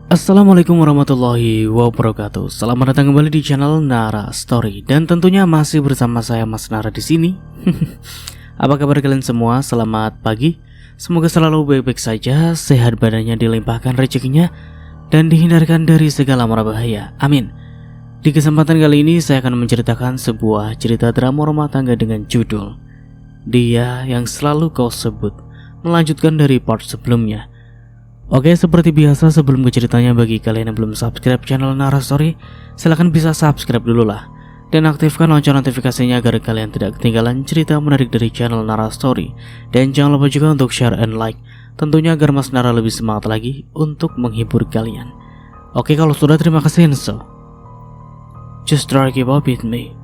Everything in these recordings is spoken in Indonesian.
Assalamualaikum warahmatullahi wabarakatuh. Selamat datang kembali di channel Nara Story dan tentunya masih bersama saya Mas Nara di sini. Apa kabar kalian semua? Selamat pagi. Semoga selalu baik-baik saja, sehat badannya, dilimpahkan rezekinya dan dihindarkan dari segala mara bahaya. Amin. Di kesempatan kali ini saya akan menceritakan sebuah cerita drama rumah tangga dengan judul Dia Yang Selalu Kau Sebut, melanjutkan dari part sebelumnya. Oke, seperti biasa sebelum ke ceritanya, bagi kalian yang belum subscribe channel Nara Story, silahkan bisa subscribe dulu lah dan aktifkan lonceng notifikasinya agar kalian tidak ketinggalan cerita menarik dari channel Nara Story. Dan jangan lupa juga untuk share and like, tentunya agar Mas Nara lebih semangat lagi untuk menghibur kalian. Oke, kalau sudah, terima kasih. So just try keep up with me.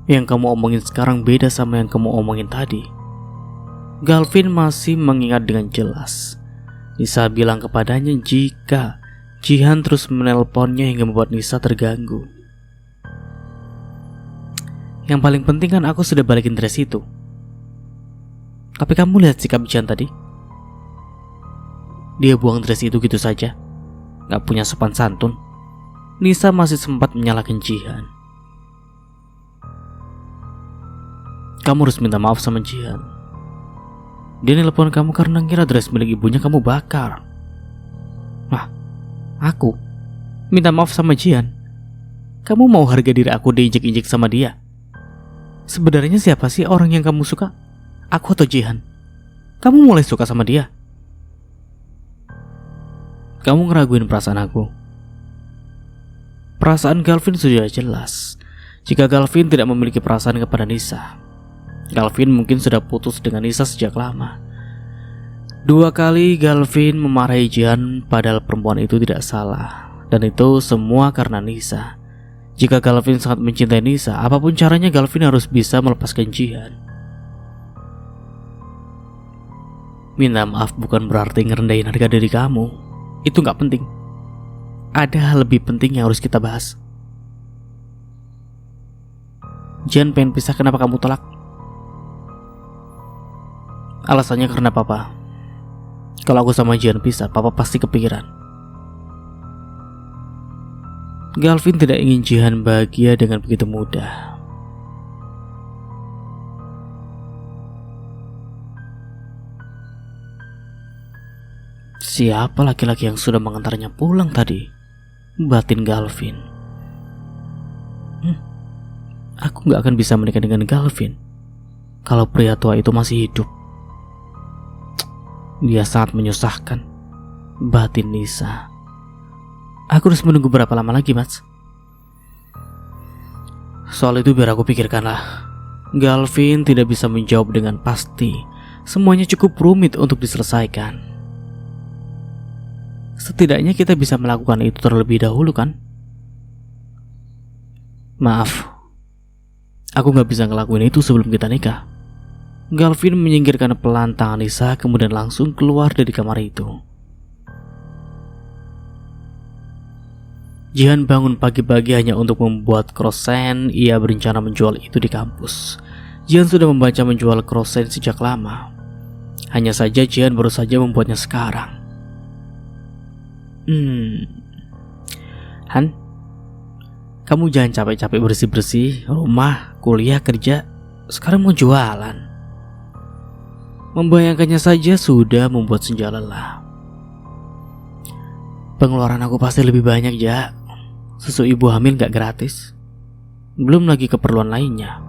Yang kamu omongin sekarang beda sama yang kamu omongin tadi. Galvin masih mengingat dengan jelas. Nisa bilang kepadanya jika Jihan terus menelponnya hingga membuat Nisa terganggu. Yang paling penting kan aku sudah balikin dress itu. Tapi kamu lihat sikap Jihan tadi. Dia buang dress itu gitu saja, gak punya sopan santun. Nisa masih sempat menyalahkan Jihan. Kamu harus minta maaf sama Jihan. Dia nelpon kamu karena ngira dress milik ibunya kamu bakar. Nah, aku minta maaf sama Jihan? Kamu mau harga diri aku diinjek-injek sama dia? Sebenarnya siapa sih orang yang kamu suka? Aku atau Jihan? Kamu mulai suka sama dia? Kamu ngeraguin perasaan aku. Perasaan Galvin sudah jelas. Jika Galvin tidak memiliki perasaan kepada Nisa, Galvin mungkin sudah putus dengan Nisa sejak lama. 2 kali Galvin memarahi Jihan, padahal perempuan itu tidak salah. Dan itu semua karena Nisa. Jika Galvin sangat mencintai Nisa, apapun caranya Galvin harus bisa melepaskan Jihan. Minta maaf bukan berarti ngerendahin harga diri kamu. Itu gak penting. Ada hal lebih penting yang harus kita bahas. Jihan pengen pisah, kenapa kamu tolak? Alasannya karena papa. Kalau aku sama Jihan pisah, papa pasti kepikiran. Galvin tidak ingin Jihan bahagia dengan begitu mudah. Siapa laki-laki yang sudah mengantarnya pulang tadi? Batin Galvin. Aku gak akan bisa menikah dengan Galvin kalau pria tua itu masih hidup. Dia sangat menyusahkan, batin Nisa. Aku harus menunggu berapa lama lagi, Mas? Soal itu biar aku pikirkanlah. Galvin tidak bisa menjawab dengan pasti. Semuanya cukup rumit untuk diselesaikan. Setidaknya kita bisa melakukan itu terlebih dahulu, kan? Maaf, aku gak bisa ngelakuin itu sebelum kita nikah. Galvin menyingkirkan pelan tangan Nisa, kemudian langsung keluar dari kamar itu. Jihan bangun pagi-pagi hanya untuk membuat krosen. Ia berencana menjual itu di kampus. Jihan sudah membaca menjual krosen sejak lama. Hanya saja Jihan baru saja membuatnya sekarang. Han, kamu jangan capek-capek bersih-bersih rumah, kuliah, kerja. Sekarang mau jualan. Membayangkannya saja sudah membuat senja lelah. Pengeluaran aku pasti lebih banyak, Ja. Susu ibu hamil gak gratis. Belum lagi keperluan lainnya.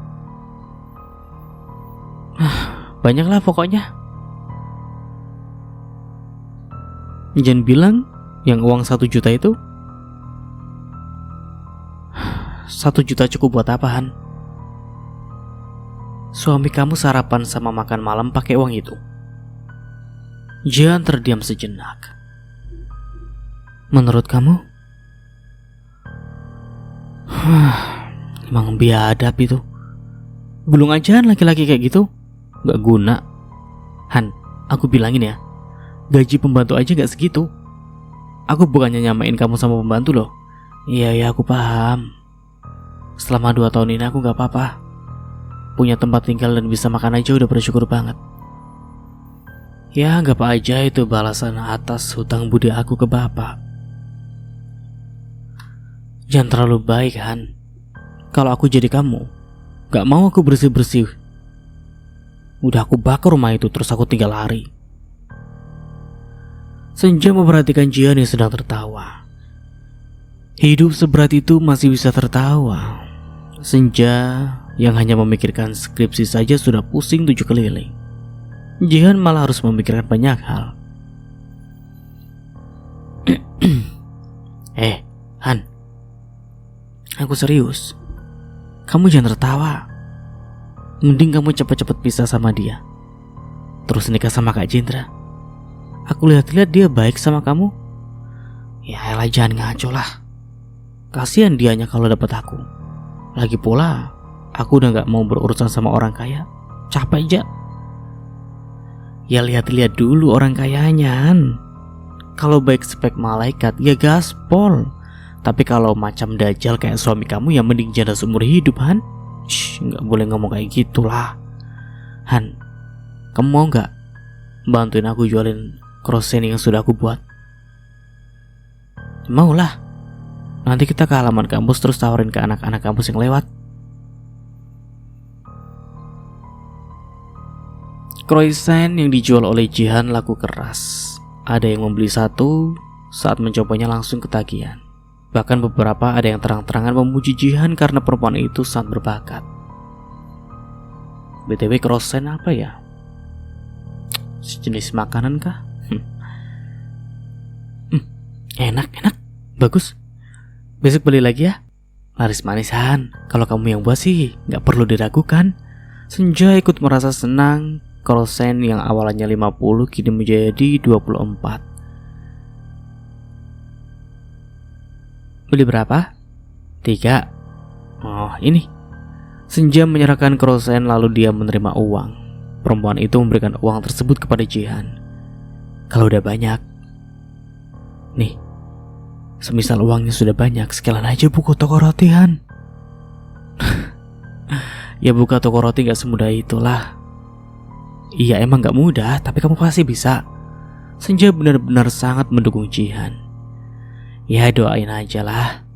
Banyaklah pokoknya. Jangan bilang yang uang 1 juta itu. 1 juta cukup buat apa, Han? Suami kamu sarapan sama makan malam pakai uang itu. Jihan terdiam sejenak. Menurut kamu? Emang biadab itu. Gulung ajaan laki-laki kayak gitu. Gak guna. Han, aku bilangin ya, gaji pembantu aja gak segitu. Aku bukannya nyamain kamu sama pembantu loh. Iya, aku paham. Selama 2 tahun ini aku gak apa-apa. punya tempat tinggal dan bisa makan aja udah bersyukur banget. Ya anggap aja itu balasan atas hutang budi aku ke bapak. Jangan terlalu baik, Han. Kalau aku jadi kamu, gak mau aku bersih-bersih. Udah aku bakar rumah itu terus aku tinggal lari. Senja memperhatikan Jihan yang sedang tertawa. Hidup seberat itu masih bisa tertawa. Senja yang hanya memikirkan skripsi saja sudah pusing 7 keliling. Jihan malah harus memikirkan banyak hal. Han, aku serius. Kamu jangan tertawa. Mending kamu cepat-cepat pisah sama dia, terus nikah sama Kak Jendra. Aku lihat-lihat dia baik sama kamu. Ya elah, jangan ngaco lah. Kasihan dianya kalau dapat aku. Lagi pula aku udah gak mau berurusan sama orang kaya. Capek aja. Ya lihat-lihat dulu orang kayanya, Han. Kalau baik spek malaikat ya gaspol. Tapi kalau macam dajal kayak suami kamu ya mending janda seumur hidup, Han. Gak boleh ngomong kayak gitulah. Han, kamu mau gak bantuin aku jualin krosen yang sudah aku buat? Maulah. Nanti kita ke halaman kampus terus tawarin ke anak-anak kampus yang lewat. Croissant yang dijual oleh Jihan laku keras. Ada yang membeli satu, saat mencobanya langsung ketagihan. Bahkan beberapa ada yang terang-terangan memuji Jihan karena perempuan itu sangat berbakat. BTW croissant apa ya? Sejenis makanan kah? Enak, bagus. Besok beli lagi ya. Laris manisan. Kalau kamu yang buat sih gak perlu diragukan. Senja ikut merasa senang. Croissant yang awalnya 50 kini menjadi 24. Beli berapa? 3. Oh ini. Senja menyerahkan croissant lalu dia menerima uang. Perempuan itu memberikan uang tersebut kepada Jihan. Kalau udah banyak, nih, semisal uangnya sudah banyak, sekalian aja buka toko roti, Han. Ya buka toko roti gak semudah itulah. Iya emang gak mudah, tapi kamu pasti bisa. Senja benar-benar sangat mendukung Jihan. Ya doain aja lah.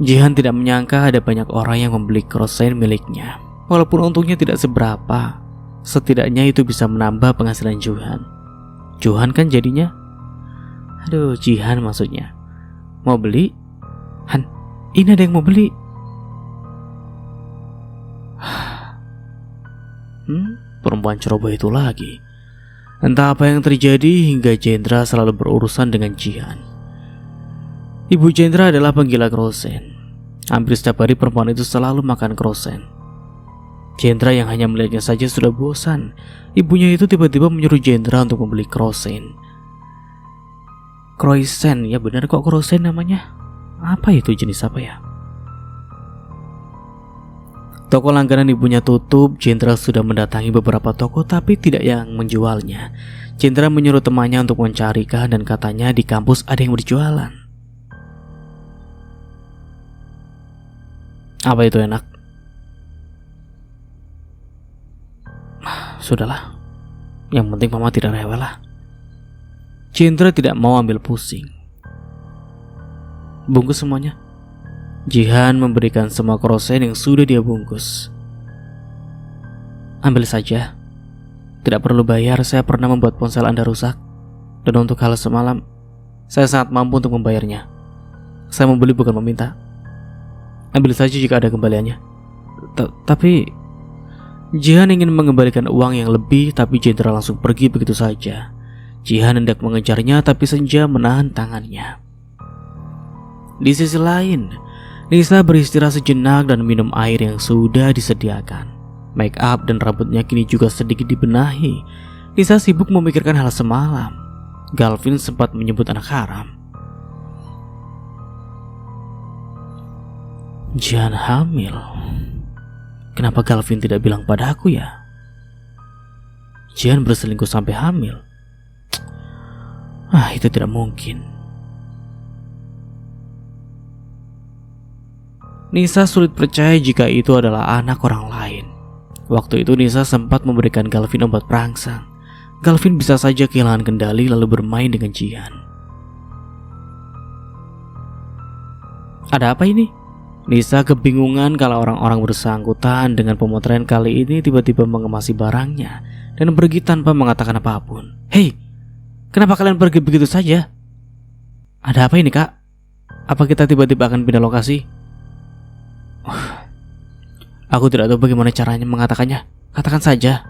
Jihan tidak menyangka ada banyak orang yang membeli croissant miliknya. Walaupun untungnya tidak seberapa, setidaknya itu bisa menambah penghasilan Jihan. Jihan kan jadinya. Jihan maksudnya. Mau beli? Han, ini ada yang mau beli. Perempuan ceroboh itu lagi. Entah apa yang terjadi hingga Jendra selalu berurusan dengan Jihan. Ibu Jendra adalah penggila croissant. Hampir setiap hari perempuan itu selalu makan croissant. Jendra yang hanya melihatnya saja sudah bosan. Ibunya itu tiba-tiba menyuruh Jendra untuk membeli croissant. Croissant, ya benar kok croissant namanya. Apa itu, jenis apa ya? Toko langganan ibunya tutup. Jendra sudah mendatangi beberapa toko tapi tidak yang menjualnya. Jendra menyuruh temannya untuk mencarikan dan katanya di kampus ada yang berjualan. Apa itu enak? Sudahlah, yang penting mama tidak rewel lah. Jendra tidak mau ambil pusing. Bungkus semuanya. Jihan memberikan semua croissant yang sudah dia bungkus. Ambil saja. Tidak perlu bayar, saya pernah membuat ponsel Anda rusak. Dan untuk hal semalam, saya sangat mampu untuk membayarnya. Saya membeli bukan meminta. Ambil saja jika ada kembaliannya. Tapi Jihan ingin mengembalikan uang yang lebih, tapi Jendra langsung pergi begitu saja. Jihan hendak mengejarnya, tapi Senja menahan tangannya. Di sisi lain, Nisa beristirahat sejenak dan minum air yang sudah disediakan. Make up dan rambutnya kini juga sedikit dibenahi. Nisa sibuk memikirkan hal semalam. Galvin sempat menyebut anak haram. Jihan hamil. Kenapa Galvin tidak bilang pada aku ya? Jihan berselingkuh sampai hamil. Itu tidak mungkin. Nisa sulit percaya jika itu adalah anak orang lain. Waktu itu Nisa sempat memberikan Galvin obat perangsang. Galvin bisa saja kehilangan kendali lalu bermain dengan Jihan. Ada apa ini? Nisa kebingungan kalau orang-orang bersangkutan dengan pemotretan kali ini tiba-tiba mengemasi barangnya dan pergi tanpa mengatakan apapun. Hei, kenapa kalian pergi begitu saja? Ada apa ini, Kak? Apa kita tiba-tiba akan pindah lokasi? Aku tidak tahu bagaimana caranya mengatakannya. Katakan saja.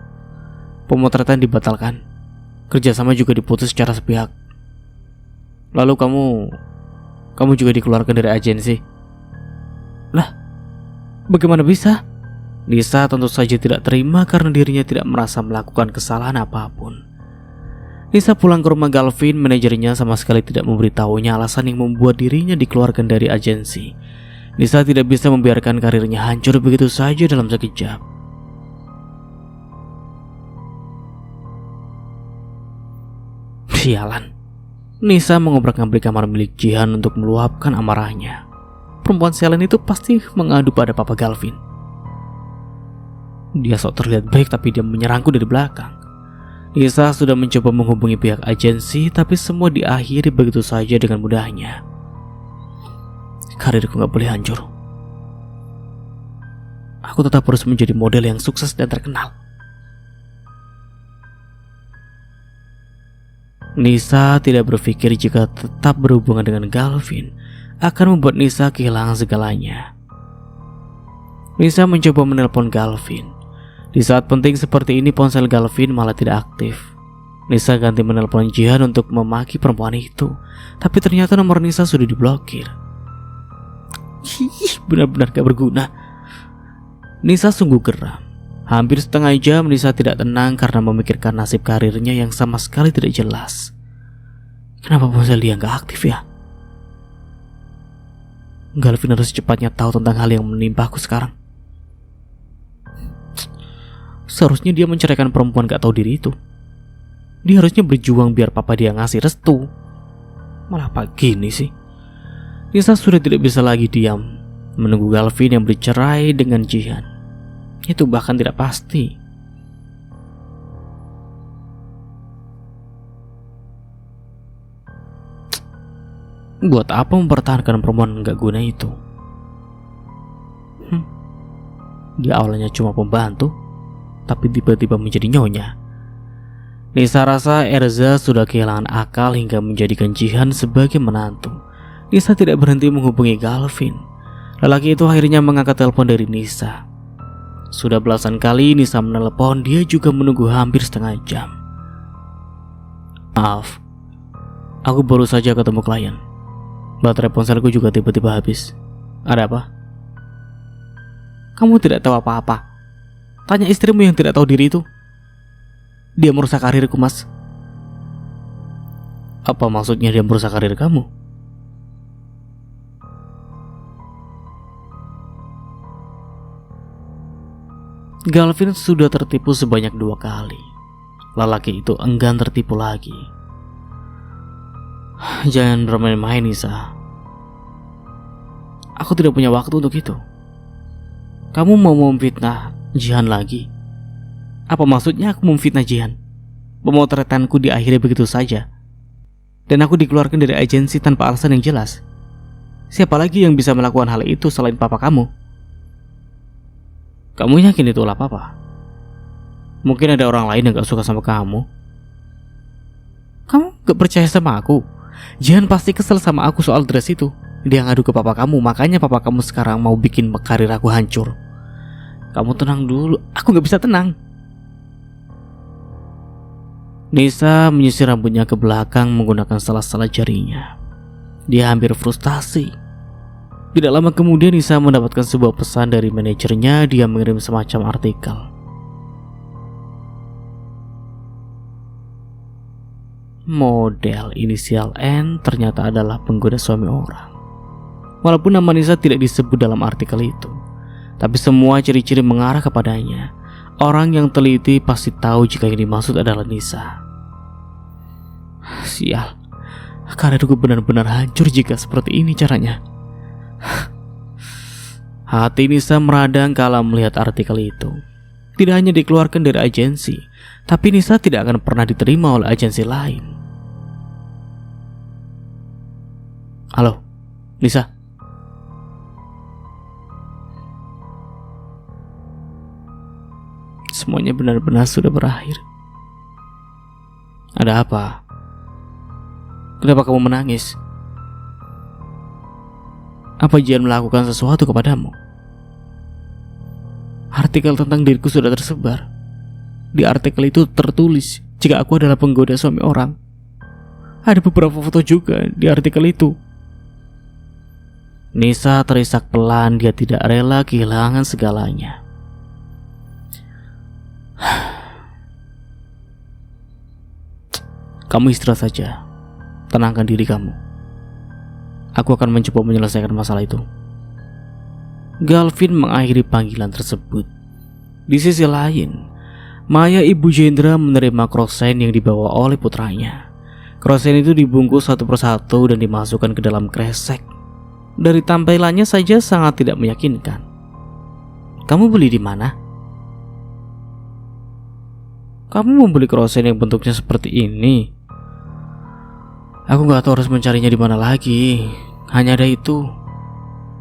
Pemotretan dibatalkan. Kerjasama juga diputus secara sepihak. Lalu kamu juga dikeluarkan dari agensi. Lah, bagaimana bisa? Nisa tentu saja tidak terima karena dirinya tidak merasa melakukan kesalahan apapun. Nisa pulang ke rumah Galvin, manajernya sama sekali tidak memberitahunya alasan yang membuat dirinya dikeluarkan dari agensi. Nisa tidak bisa membiarkan karirnya hancur begitu saja dalam sekejap. Sialan. Nisa mengobrak-ngabrik kamar milik Jihan untuk meluapkan amarahnya. Perempuan sialan itu pasti mengadu pada Papa Galvin. Dia sok terlihat baik tapi dia menyerangku dari belakang. Nisa sudah mencoba menghubungi pihak agensi tapi semua diakhiri begitu saja dengan mudahnya. Karirku gak boleh hancur. Aku tetap harus menjadi model yang sukses dan terkenal. Nisa tidak berpikir jika tetap berhubungan dengan Galvin akan membuat Nisa kehilangan segalanya. Nisa mencoba menelpon Galvin. Di saat penting seperti ini ponsel Galvin malah tidak aktif. Nisa ganti menelpon Jihan untuk memaki perempuan itu, tapi ternyata nomor Nisa sudah diblokir. Benar-benar gak berguna. Nisa sungguh geram. Hampir setengah jam Nisa tidak tenang karena memikirkan nasib karirnya yang sama sekali tidak jelas. Kenapa ponsel dia gak aktif ya? Galvin harus secepatnya tahu tentang hal yang menimpaku sekarang. Seharusnya dia menceraikan perempuan gak tahu diri itu. Dia harusnya berjuang biar papa dia ngasih restu. Malah apa gini sih? Nisa sudah tidak bisa lagi diam menunggu Galvin yang bercerai dengan Jihan. Itu bahkan tidak pasti. Buat apa mempertahankan perempuan gak guna itu? Dia awalnya cuma pembantu, tapi tiba-tiba menjadi nyonya. Nisa rasa Erza sudah kehilangan akal hingga menjadikan Jihan sebagai menantu. Nisa tidak berhenti menghubungi Galvin. Lelaki itu akhirnya mengangkat telepon dari Nisa. Sudah belasan kali Nisa menelepon, dia juga menunggu hampir setengah jam. Maaf, aku baru saja ketemu klien. Baterai ponselku juga tiba-tiba habis. Ada apa? Kamu tidak tahu apa-apa. Tanya istrimu yang tidak tahu diri itu. Dia merusak karirku, Mas. Apa maksudnya dia merusak karir kamu? Galvin sudah tertipu sebanyak 2 kali. Lelaki itu enggan tertipu lagi. Jangan bermain-main, Nisa. Aku tidak punya waktu untuk itu. Kamu mau memfitnah Jihan lagi? Apa maksudnya aku memfitnah Jihan? Pemotretanku diakhiri begitu saja, dan aku dikeluarkan dari agensi tanpa alasan yang jelas. Siapa lagi yang bisa melakukan hal itu selain papa kamu? Kamu yakin itu ulah papa? Mungkin ada orang lain yang gak suka sama kamu. Kamu gak percaya sama aku? Jihan pasti kesel sama aku soal dress itu. Dia ngadu ke papa kamu, makanya papa kamu sekarang mau bikin karir aku hancur. Kamu tenang dulu, aku gak bisa tenang. Nisa menyisir rambutnya ke belakang menggunakan salah-salah jarinya. Dia hampir frustasi. Tidak lama kemudian Nisa mendapatkan sebuah pesan dari manajernya. Dia mengirim semacam artikel. Model inisial N ternyata adalah penggoda suami orang. Walaupun nama Nisa tidak disebut dalam artikel itu, tapi semua ciri-ciri mengarah kepadanya. Orang yang teliti pasti tahu jika yang dimaksud adalah Nisa. Sial, karirku benar-benar hancur jika seperti ini caranya. Hati Nisa meradang kala melihat artikel itu. Tidak hanya dikeluarkan dari agensi, tapi Nisa tidak akan pernah diterima oleh agensi lain. Halo, Nisa. Semuanya benar-benar sudah berakhir. Ada apa? Kenapa kamu menangis? Apa Jihan melakukan sesuatu kepadamu? Artikel tentang diriku sudah tersebar. Di artikel itu tertulis jika aku adalah penggoda suami orang. Ada beberapa foto juga di artikel itu. Nisa terisak pelan, dia tidak rela kehilangan segalanya. Kamu istirahat saja. Tenangkan diri kamu. Aku akan mencoba menyelesaikan masalah itu. Galvin mengakhiri panggilan tersebut. Di sisi lain, Maya ibu Jendra menerima krosen yang dibawa oleh putranya. Krosen itu dibungkus satu persatu dan dimasukkan ke dalam kresek. Dari tampilannya saja sangat tidak meyakinkan. Kamu beli di mana? Kamu membeli krosen yang bentuknya seperti ini? Aku gak tahu harus mencarinya di mana lagi. Hanya ada itu.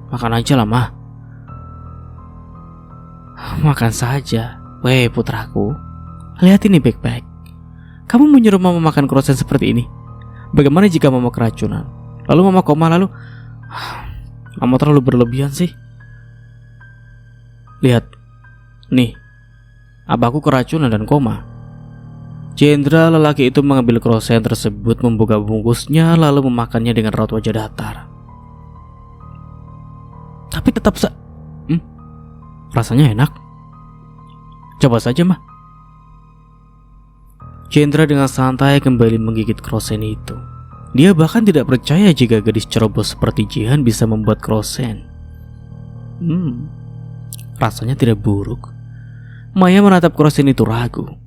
Makan aja lah, Mah. Makan saja. Weh, putraku. Lihat ini baik-baik. Kamu menyuruh mama makan krosen seperti ini. Bagaimana jika mama keracunan? Lalu mama koma, lalu mama terlalu berlebihan sih. Lihat. Nih. Abahku keracunan dan koma. Jendra lelaki itu mengambil krosen tersebut, membuka bungkusnya, lalu memakannya dengan raut wajah datar. Tapi tetap rasanya enak. Coba saja, Mah. Jendra dengan santai kembali menggigit krosen itu. Dia bahkan tidak percaya jika gadis ceroboh seperti Jihan bisa membuat krosen. Rasanya tidak buruk. Maya menatap krosen itu ragu.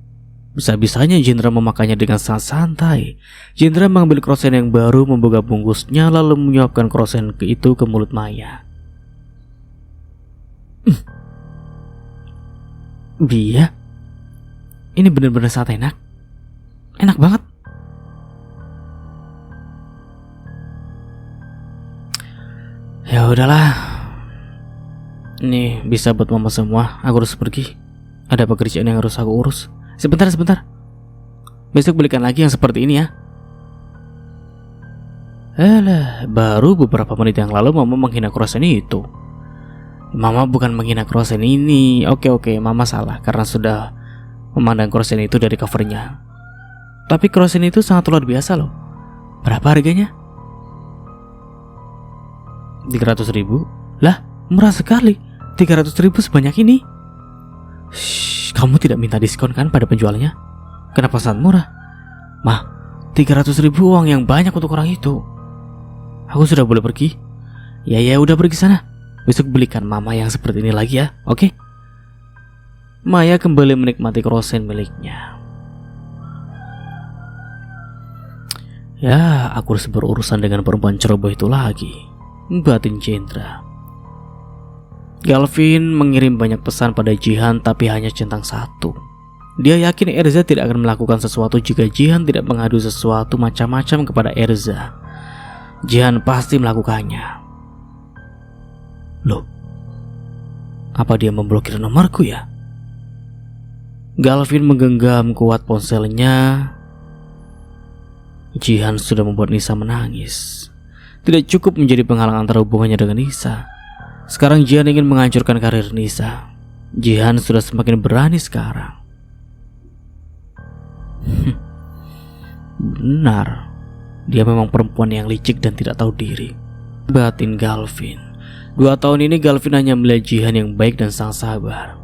Bisa-bisanya Jendra memakannya dengan sangat santai. Jendra mengambil krosen yang baru, membuka bungkusnya, lalu menyuapkan krosen itu ke mulut Maya. Bia, ini benar-benar sangat enak. Enak banget. Ya udahlah. Ini bisa buat mama semua. Aku harus pergi. Ada pekerjaan yang harus aku urus. Sebentar. Besok belikan lagi yang seperti ini ya. Baru beberapa menit yang lalu mama menghina krosen itu. Mama bukan menghina krosen ini. Oke, mama salah karena sudah memandang krosen itu dari covernya. Tapi krosen itu sangat luar biasa loh. Berapa harganya? 300.000. Lah, murah sekali. 300.000 sebanyak ini. Kamu tidak minta diskon kan pada penjualnya? Kenapa sangat murah? Mah, 300.000 uang yang banyak untuk orang itu. Aku sudah boleh pergi? Ya udah pergi sana. Besok belikan mama yang seperti ini lagi ya, oke? Maya kembali menikmati krosen miliknya. Ya, aku harus berurusan dengan perempuan ceroboh itu lagi, batin Jendra. Galvin mengirim banyak pesan pada Jihan, tapi hanya centang satu. Dia yakin Erza tidak akan melakukan sesuatu jika Jihan tidak mengadu sesuatu macam-macam kepada Erza. Jihan pasti melakukannya. Loh, apa dia memblokir nomorku ya? Galvin menggenggam kuat ponselnya. Jihan sudah membuat Nisa menangis. Tidak cukup menjadi penghalang antara hubungannya dengan Nisa. Sekarang Jihan ingin menghancurkan karir Nisa. Jihan sudah semakin berani sekarang. Benar, dia memang perempuan yang licik dan tidak tahu diri, batin Galvin. 2 tahun ini Galvin hanya melihat Jihan yang baik dan sangat sabar.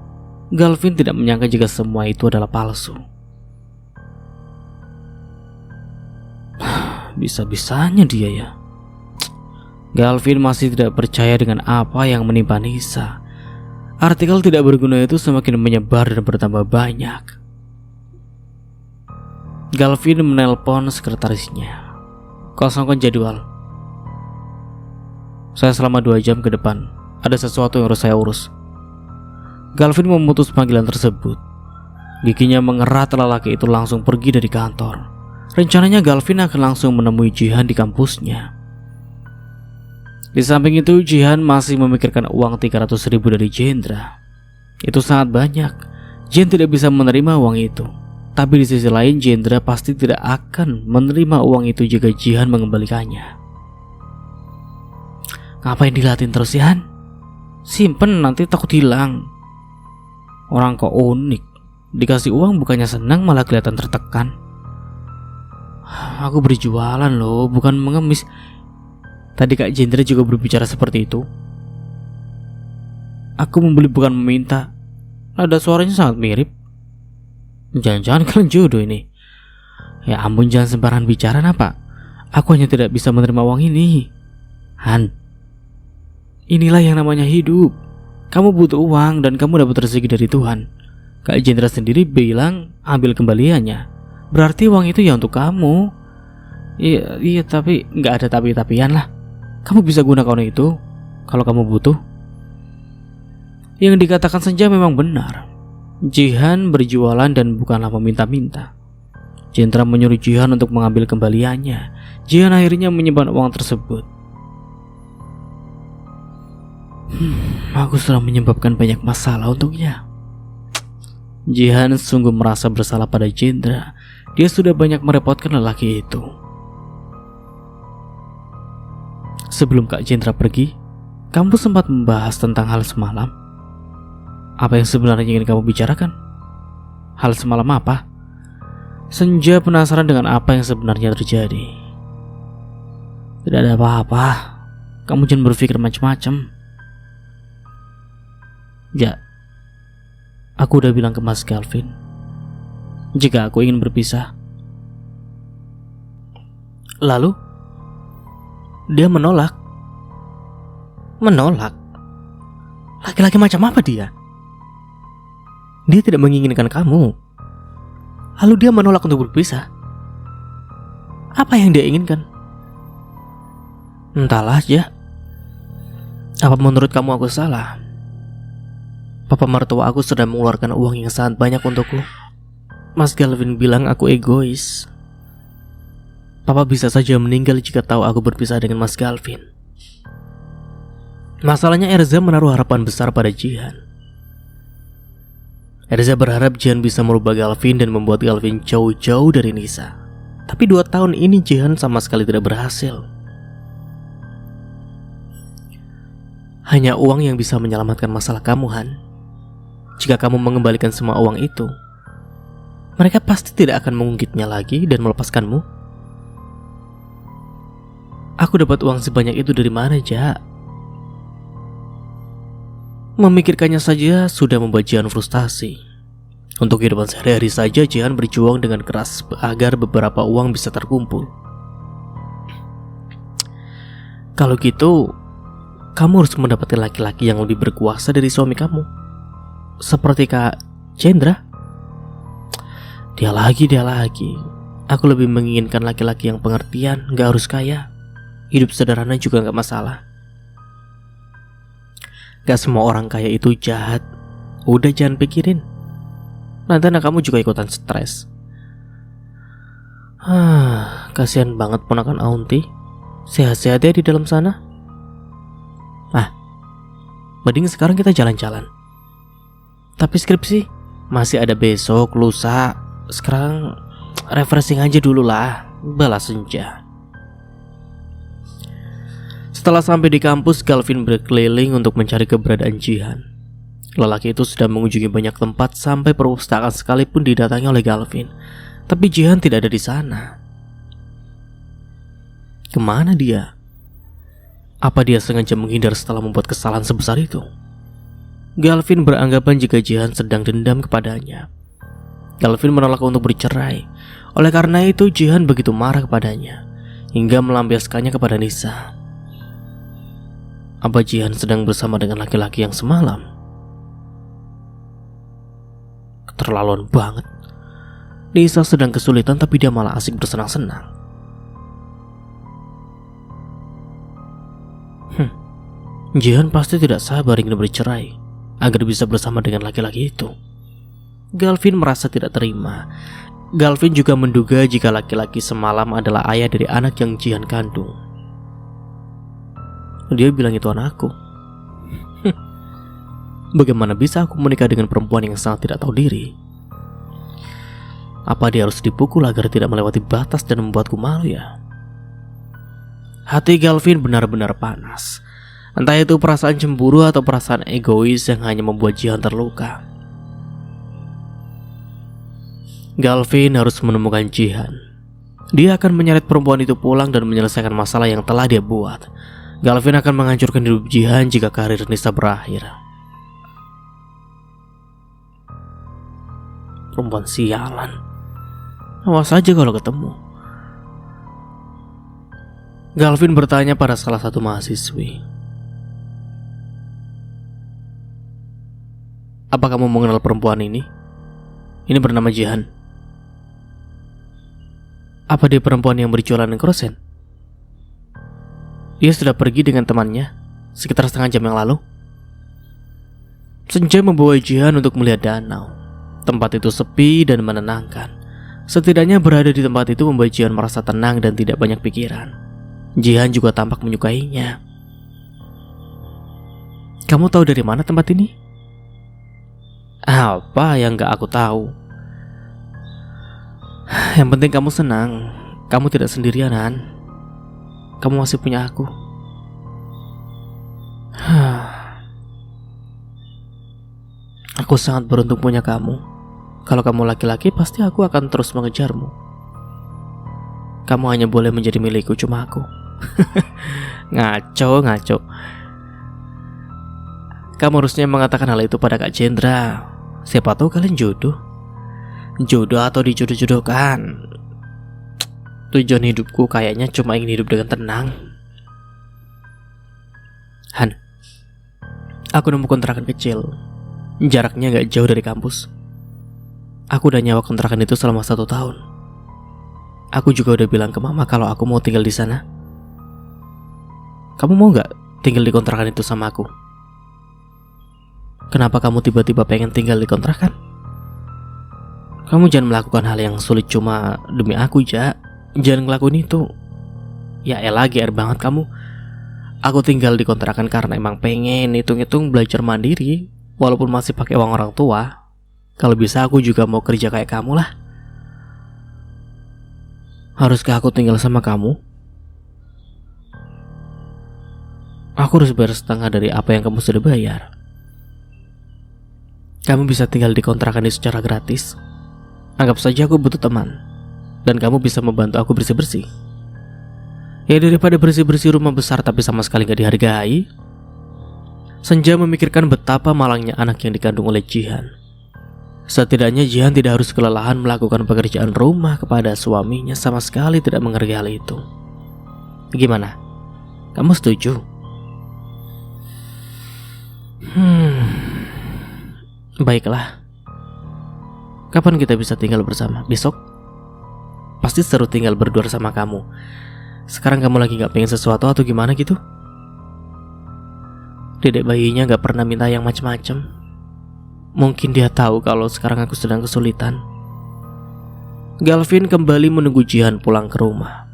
Galvin tidak menyangka jika semua itu adalah palsu. Bisa-bisanya dia ya. Galvin masih tidak percaya dengan apa yang menimpa Nisa. Artikel tidak berguna itu semakin menyebar dan bertambah banyak. Galvin menelpon sekretarisnya. Kosongkan jadwal. Saya selama 2 jam ke depan Ada sesuatu yang harus saya urus. Galvin memutus panggilan tersebut. Giginya mengerat lelaki itu langsung pergi dari kantor. Rencananya Galvin akan langsung menemui Jihan di kampusnya. Di samping itu Jihan masih memikirkan uang 300.000 dari Jendra. Itu sangat banyak. Jihan tidak bisa menerima uang itu. Tapi di sisi lain Jendra pasti tidak akan menerima uang itu jika Jihan mengembalikannya. Ngapain dilatin terus Jihan? Simpen, nanti takut hilang. Orang kok unik. Dikasih uang bukannya senang, malah kelihatan tertekan. Aku berjualan loh, bukan mengemis. Tadi Kak Jendra juga berbicara seperti itu. Aku membeli bukan meminta. Nada suaranya sangat mirip. Jangan-jangan kalian jodoh ini. Ya ampun, jangan sembarangan bicara apa. Aku hanya tidak bisa menerima uang ini. Han, inilah yang namanya hidup. Kamu butuh uang dan kamu dapat rezeki dari Tuhan. Kak Jendra sendiri bilang ambil kembaliannya. Berarti uang itu ya untuk kamu. Iya tapi nggak ada tapi-tapian lah. Kamu bisa gunakan itu kalau kamu butuh. Yang dikatakan Senja memang benar. Jihan berjualan dan bukanlah meminta-minta. Jendra menyuruh Jihan untuk mengambil kembaliannya. Jihan akhirnya menyimpan uang tersebut. Aku sudah menyebabkan banyak masalah untuknya. Jihan sungguh merasa bersalah pada Jendra. Dia sudah banyak merepotkan lelaki itu. Sebelum Kak Jendra pergi, kamu sempat membahas tentang hal semalam. Apa yang sebenarnya ingin kamu bicarakan? Hal semalam apa? Senja penasaran dengan apa yang sebenarnya terjadi. Tidak ada apa-apa. Kamu jangan berpikir macam-macam. Ya, aku udah bilang ke Mas Galvin jika aku ingin berpisah. Lalu dia menolak. Menolak? Laki-laki macam apa dia? Dia tidak menginginkan kamu. Lalu dia menolak untuk berpisah. Apa yang dia inginkan? Entahlah aja. Apa menurut kamu aku salah? Papa mertua aku sudah mengeluarkan uang yang sangat banyak untukku. Mas Galvin bilang aku egois. Papa bisa saja meninggal jika tahu aku berpisah dengan Mas Galvin. Masalahnya Erza menaruh harapan besar pada Jihan. Erza berharap Jihan bisa merubah Galvin dan membuat Galvin jauh-jauh dari Nisa. Tapi 2 tahun ini Jihan sama sekali tidak berhasil. Hanya uang yang bisa menyelamatkan masalah kamu, Han. Jika kamu mengembalikan semua uang itu, mereka pasti tidak akan mengungkitnya lagi dan melepaskanmu. Aku dapat uang sebanyak itu dari mana, Jak? Memikirkannya saja sudah membuat Jihan frustasi. Untuk kehidupan sehari-hari saja Jihan berjuang dengan keras agar beberapa uang bisa terkumpul. Kalau gitu, kamu harus mendapatkan laki-laki yang lebih berkuasa dari suami kamu. Seperti Kak Jendra. Dia lagi. Aku lebih menginginkan laki-laki yang pengertian, gak harus kaya. Hidup sederhana juga gak masalah. Gak semua orang kaya itu jahat. Udah jangan pikirin. Nanti anak kamu juga ikutan stres. Kasihan banget ponakan Aunty. Sehat-sehat ya di dalam sana. Mending sekarang kita jalan-jalan. Tapi skripsi masih ada besok, lusa. Sekarang refreshing aja dulu lah. Balas senja. Setelah sampai di kampus, Galvin berkeliling untuk mencari keberadaan Jihan. Lelaki itu sudah mengunjungi banyak tempat sampai perpustakaan sekalipun didatangi oleh Galvin. Tapi Jihan tidak ada di sana. Kemana dia? Apa dia sengaja menghindar setelah membuat kesalahan sebesar itu? Galvin beranggapan jika Jihan sedang dendam kepadanya. Galvin menolak untuk bercerai. Oleh karena itu Jihan begitu marah kepadanya hingga melampiaskannya kepada Nisa. Apa Jihan sedang bersama dengan laki-laki yang semalam? Keterlaluan banget. Nisa sedang kesulitan tapi dia malah asik bersenang-senang. Jihan pasti tidak sabar ingin bercerai agar bisa bersama dengan laki-laki itu. Galvin merasa tidak terima. Galvin juga menduga jika laki-laki semalam adalah ayah dari anak yang Jihan kandung. Dia bilang itu anakku. Bagaimana bisa aku menikah dengan perempuan yang sangat tidak tahu diri? Apa dia harus dipukul agar tidak melewati batas dan membuatku malu ya? Hati Galvin benar-benar panas. Entah itu perasaan cemburu atau perasaan egois yang hanya membuat Jihan terluka. Galvin harus menemukan Jihan. Dia akan menyeret perempuan itu pulang dan menyelesaikan masalah yang telah dia buat. Galvin akan menghancurkan hidup Jihan jika karir Nisa berakhir. Perempuan sialan. Awas saja kalau ketemu. Galvin bertanya pada salah satu mahasiswi. Apa kamu mengenal perempuan ini? Ini bernama Jihan. Apa dia perempuan yang berjualan krosen? Dia sudah pergi dengan temannya sekitar setengah jam yang lalu. Senja membawa Jihan untuk melihat danau. Tempat itu sepi dan menenangkan. Setidaknya berada di tempat itu membuat Jihan merasa tenang dan tidak banyak pikiran. Jihan juga tampak menyukainya. Kamu tahu dari mana tempat ini? Apa yang gak aku tahu? Yang penting kamu senang. Kamu tidak sendirian, Han. Kamu masih punya aku. Aku sangat beruntung punya kamu. Kalau kamu laki-laki, pasti aku akan terus mengejarmu. Kamu hanya boleh menjadi milikku, cuma aku. Ngaco. Kamu harusnya mengatakan hal itu pada Kak Jendra. Siapa tahu kalian jodoh. Jodoh atau dijodoh-jodohkan. Tujuan hidupku kayaknya cuma ingin hidup dengan tenang. Han, aku nemu kontrakan kecil. Jaraknya gak jauh dari kampus. Aku udah nyewa kontrakan itu selama 1 tahun. Aku juga udah bilang ke mama kalau aku mau tinggal di sana. Kamu mau gak tinggal di kontrakan itu sama aku? Kenapa kamu tiba-tiba pengen tinggal di kontrakan? Kamu jangan melakukan hal yang sulit cuma demi aku, Ja. Jangan ngelakuin itu. Ya elah, GR banget kamu. Aku tinggal di kontrakan karena emang pengen hitung-hitung belajar mandiri. Walaupun masih pakai uang orang tua. Kalau bisa aku juga mau kerja kayak kamu lah. Haruskah aku tinggal sama kamu? Aku harus bayar setengah dari apa yang kamu sudah bayar. Kamu bisa tinggal di kontrakan ini secara gratis. Anggap saja aku butuh teman. Dan kamu bisa membantu aku bersih-bersih. Ya daripada bersih-bersih rumah besar tapi sama sekali gak dihargai. Senja memikirkan betapa malangnya anak yang dikandung oleh Jihan. Setidaknya Jihan tidak harus kelelahan melakukan pekerjaan rumah kepada suaminya, sama sekali tidak menghargai hal itu. Gimana? Kamu setuju? Baiklah. Kapan kita bisa tinggal bersama? Besok? Pasti seru tinggal berdua sama kamu. Sekarang kamu lagi gak pengen sesuatu atau gimana gitu? Dedek bayinya gak pernah minta yang macam-macam. Mungkin dia tahu kalau sekarang aku sedang kesulitan. Galvin kembali menunggu Jihan pulang ke rumah.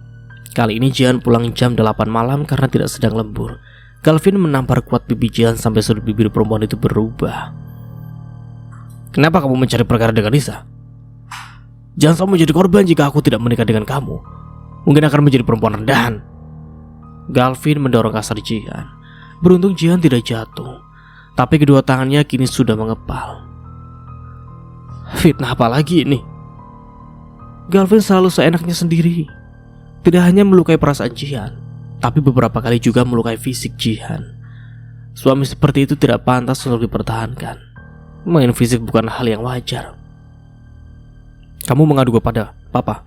Kali ini Jihan pulang jam 8 malam karena tidak sedang lembur. Galvin menampar kuat pipi Jihan sampai sudut bibir perempuan itu berubah. Kenapa kamu mencari perkara dengan Nisa? Jangan sampai menjadi korban jika aku tidak menikah dengan kamu. Mungkin akan menjadi perempuan rendahan. Galvin mendorong kasar Jihan. Beruntung Jihan tidak jatuh. Tapi kedua tangannya kini sudah mengepal. Fitnah apa lagi ini? Galvin selalu seenaknya sendiri. Tidak hanya melukai perasaan Jihan, tapi beberapa kali juga melukai fisik Jihan. Suami seperti itu tidak pantas untuk dipertahankan. Main fisik bukan hal yang wajar. Kamu mengadu kepada Papa.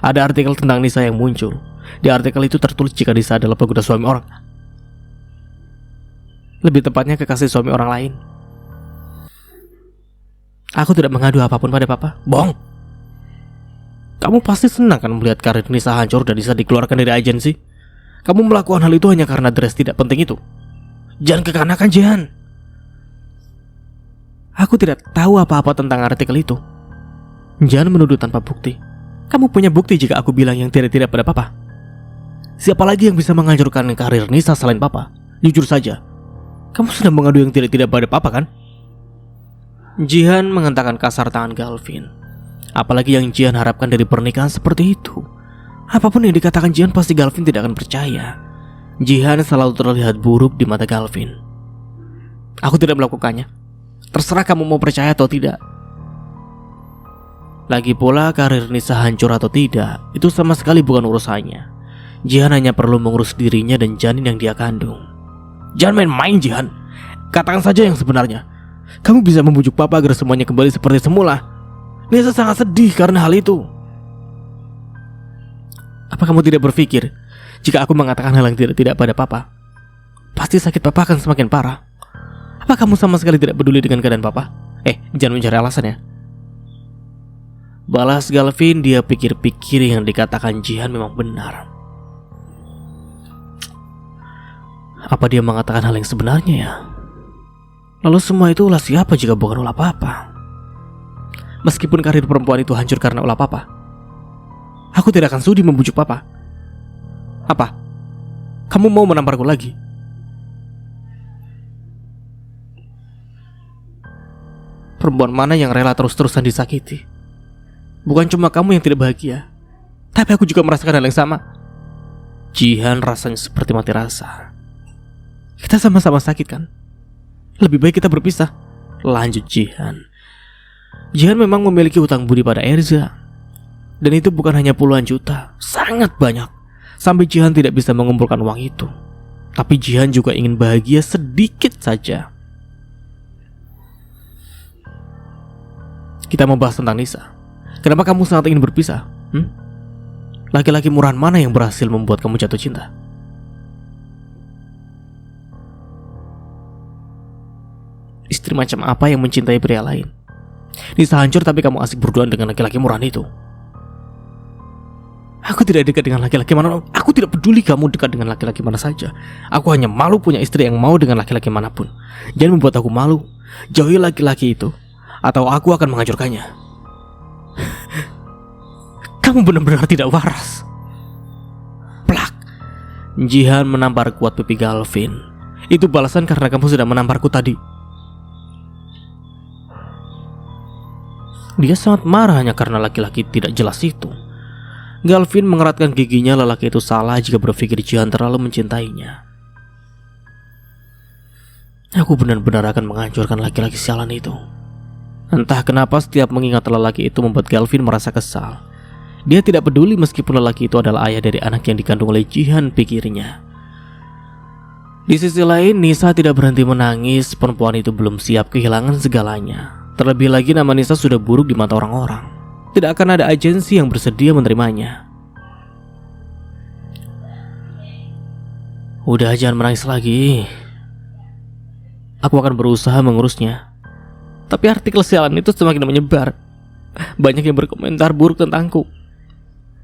Ada artikel tentang Nisa yang muncul. Di artikel itu tertulis jika Nisa adalah pengguna suami orang. Lebih tepatnya kekasih suami orang lain. Aku tidak mengadu apapun pada Papa. Bohong. Kamu pasti senang kan melihat karir Nisa hancur dan Nisa dikeluarkan dari agensi. Kamu melakukan hal itu hanya karena dress tidak penting itu. Jangan kekanakan, Jihan. Aku tidak tahu apa-apa tentang artikel itu. Jihan menuduh tanpa bukti. Kamu punya bukti jika aku bilang yang tidak-tidak pada papa? Siapa lagi yang bisa menghancurkan karir Nisa selain papa? Jujur saja, kamu sedang mengadu yang tidak-tidak pada papa kan? Jihan menghentakkan kasar tangan Galvin. Apalagi yang Jihan harapkan dari pernikahan seperti itu. Apapun yang dikatakan Jihan pasti Galvin tidak akan percaya. Jihan selalu terlihat buruk di mata Galvin. Aku tidak melakukannya. Terserah kamu mau percaya atau tidak. Lagi pula karir Nisa hancur atau tidak, itu sama sekali bukan urusannya. Jihan hanya perlu mengurus dirinya dan janin yang dia kandung. Jangan main-main, Jihan. Katakan saja yang sebenarnya. Kamu bisa membujuk papa agar semuanya kembali seperti semula. Nisa sangat sedih karena hal itu. Apa kamu tidak berpikir jika aku mengatakan hal yang tidak pada papa, pasti sakit papa akan semakin parah? Apa kamu sama sekali tidak peduli dengan keadaan papa? Jangan mencari alasan ya. Balas Galvin. Dia pikir-pikir yang dikatakan Jihan memang benar. Apa dia mengatakan hal yang sebenarnya ya? Lalu semua itu ulah siapa jika bukan ulah papa? Meskipun karir perempuan itu hancur karena ulah papa, aku tidak akan sudi membujuk papa. Apa? Kamu mau menamparku lagi? Perempuan mana yang rela terus-terusan disakiti? Bukan cuma kamu yang tidak bahagia, tapi aku juga merasakan hal yang sama. Jihan rasanya seperti mati rasa. Kita sama-sama sakit kan? Lebih baik kita berpisah, lanjut Jihan. Jihan memang memiliki hutang budi pada Erza. Dan itu bukan hanya puluhan juta, sangat banyak. Sampai Jihan tidak bisa mengumpulkan uang itu. Tapi Jihan juga ingin bahagia sedikit saja. Kita membahas tentang Nisa. Kenapa kamu sangat ingin berpisah? Laki-laki murahan mana yang berhasil membuat kamu jatuh cinta? Istri macam apa yang mencintai pria lain? Nisa hancur tapi kamu asik berduaan dengan laki-laki murahan itu. Aku tidak dekat dengan laki-laki mana. Aku tidak peduli kamu dekat dengan laki-laki mana saja. Aku hanya malu punya istri yang mau dengan laki-laki manapun. Jangan membuat aku malu. Jauhi laki-laki itu, atau aku akan menghancurkannya. Kamu benar-benar tidak waras. Plak. Jihan menampar kuat pipi Galvin. Itu balasan karena kamu sudah menamparku tadi. Dia sangat marah hanya karena laki-laki tidak jelas itu. Galvin mengeratkan giginya. Lelaki itu salah jika berpikir Jihan terlalu mencintainya. Aku benar-benar akan menghancurkan laki-laki sialan itu. Entah kenapa setiap mengingat lelaki itu membuat Galvin merasa kesal. Dia tidak peduli meskipun lelaki itu adalah ayah dari anak yang dikandung oleh Jihan, pikirnya. Di sisi lain, Nisa tidak berhenti menangis. Perempuan itu belum siap kehilangan segalanya. Terlebih lagi nama Nisa sudah buruk di mata orang-orang. Tidak akan ada agensi yang bersedia menerimanya. Udah, jangan menangis lagi. Aku akan berusaha mengurusnya. Tapi artikel sialan itu semakin menyebar. Banyak yang berkomentar buruk tentangku.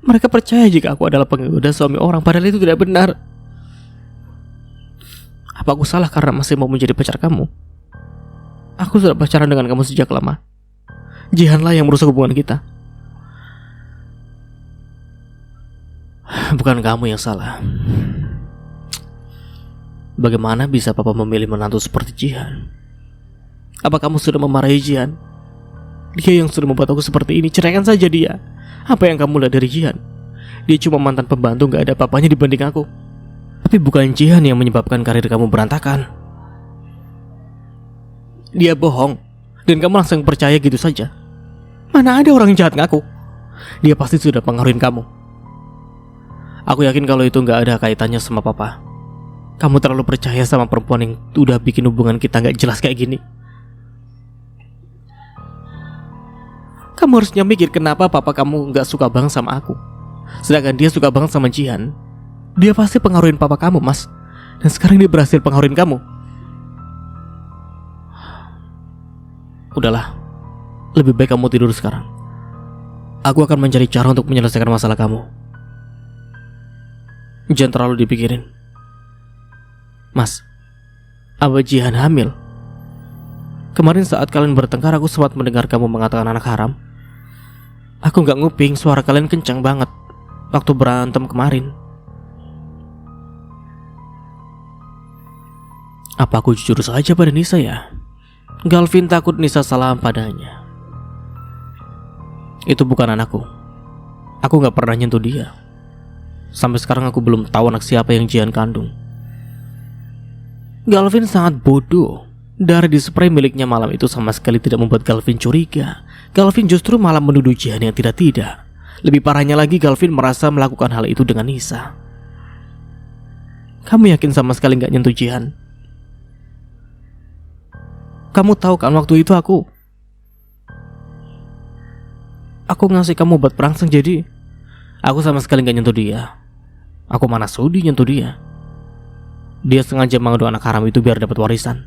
Mereka percaya jika aku adalah penggoda suami orang, padahal itu tidak benar. Apa aku salah karena masih mau menjadi pacar kamu? Aku sudah pacaran dengan kamu sejak lama. Jihanlah yang merusak hubungan kita. Bukan kamu yang salah. Bagaimana bisa papa memilih menantu seperti Jihan? Apa kamu sudah memarahi Jihan? Dia yang sudah membuat aku seperti ini. Ceraikan saja dia. Apa yang kamu lihat dari Jihan? Dia cuma mantan pembantu, gak ada apa-apanya dibanding aku. Tapi bukan Jihan yang menyebabkan karir kamu berantakan. Dia bohong, dan kamu langsung percaya gitu saja. Mana ada orang jahat ngaku. Dia pasti sudah pengaruhin kamu. Aku yakin kalau itu gak ada kaitannya sama papa. Kamu terlalu percaya sama perempuan yang udah bikin hubungan kita gak jelas kayak gini. Kamu harusnya mikir kenapa papa kamu gak suka banget sama aku, sedangkan dia suka banget sama Jihan. Dia pasti pengaruhin papa kamu, Mas. Dan sekarang dia berhasil pengaruhin kamu. Udahlah, lebih baik kamu tidur sekarang. Aku akan mencari cara untuk menyelesaikan masalah kamu. Jangan terlalu dipikirin. Mas, Apa Jihan hamil? Kemarin saat kalian bertengkar aku sempat mendengar kamu mengatakan anak haram. Aku gak nguping, suara kalian kencang banget waktu berantem kemarin. Apa aku jujur saja pada Nisa ya? Galvin takut Nisa salah padanya. Itu bukan anakku. Aku gak pernah nyentuh dia. Sampai sekarang aku belum tahu anak siapa yang Jihan kandung. Galvin sangat bodoh. Darah di spray miliknya malam itu sama sekali tidak membuat Galvin curiga. Galvin justru malah menuduh Jihan yang tidak-tidak. Lebih parahnya lagi, Galvin merasa melakukan hal itu dengan Nisa. Kamu yakin sama sekali gak nyentuh Jihan? Kamu tahu kan waktu itu aku ngasih kamu obat perangsang, jadi aku sama sekali gak nyentuh dia. Aku mana sudi nyentuh dia. Dia sengaja mengandung anak haram itu biar dapat warisan.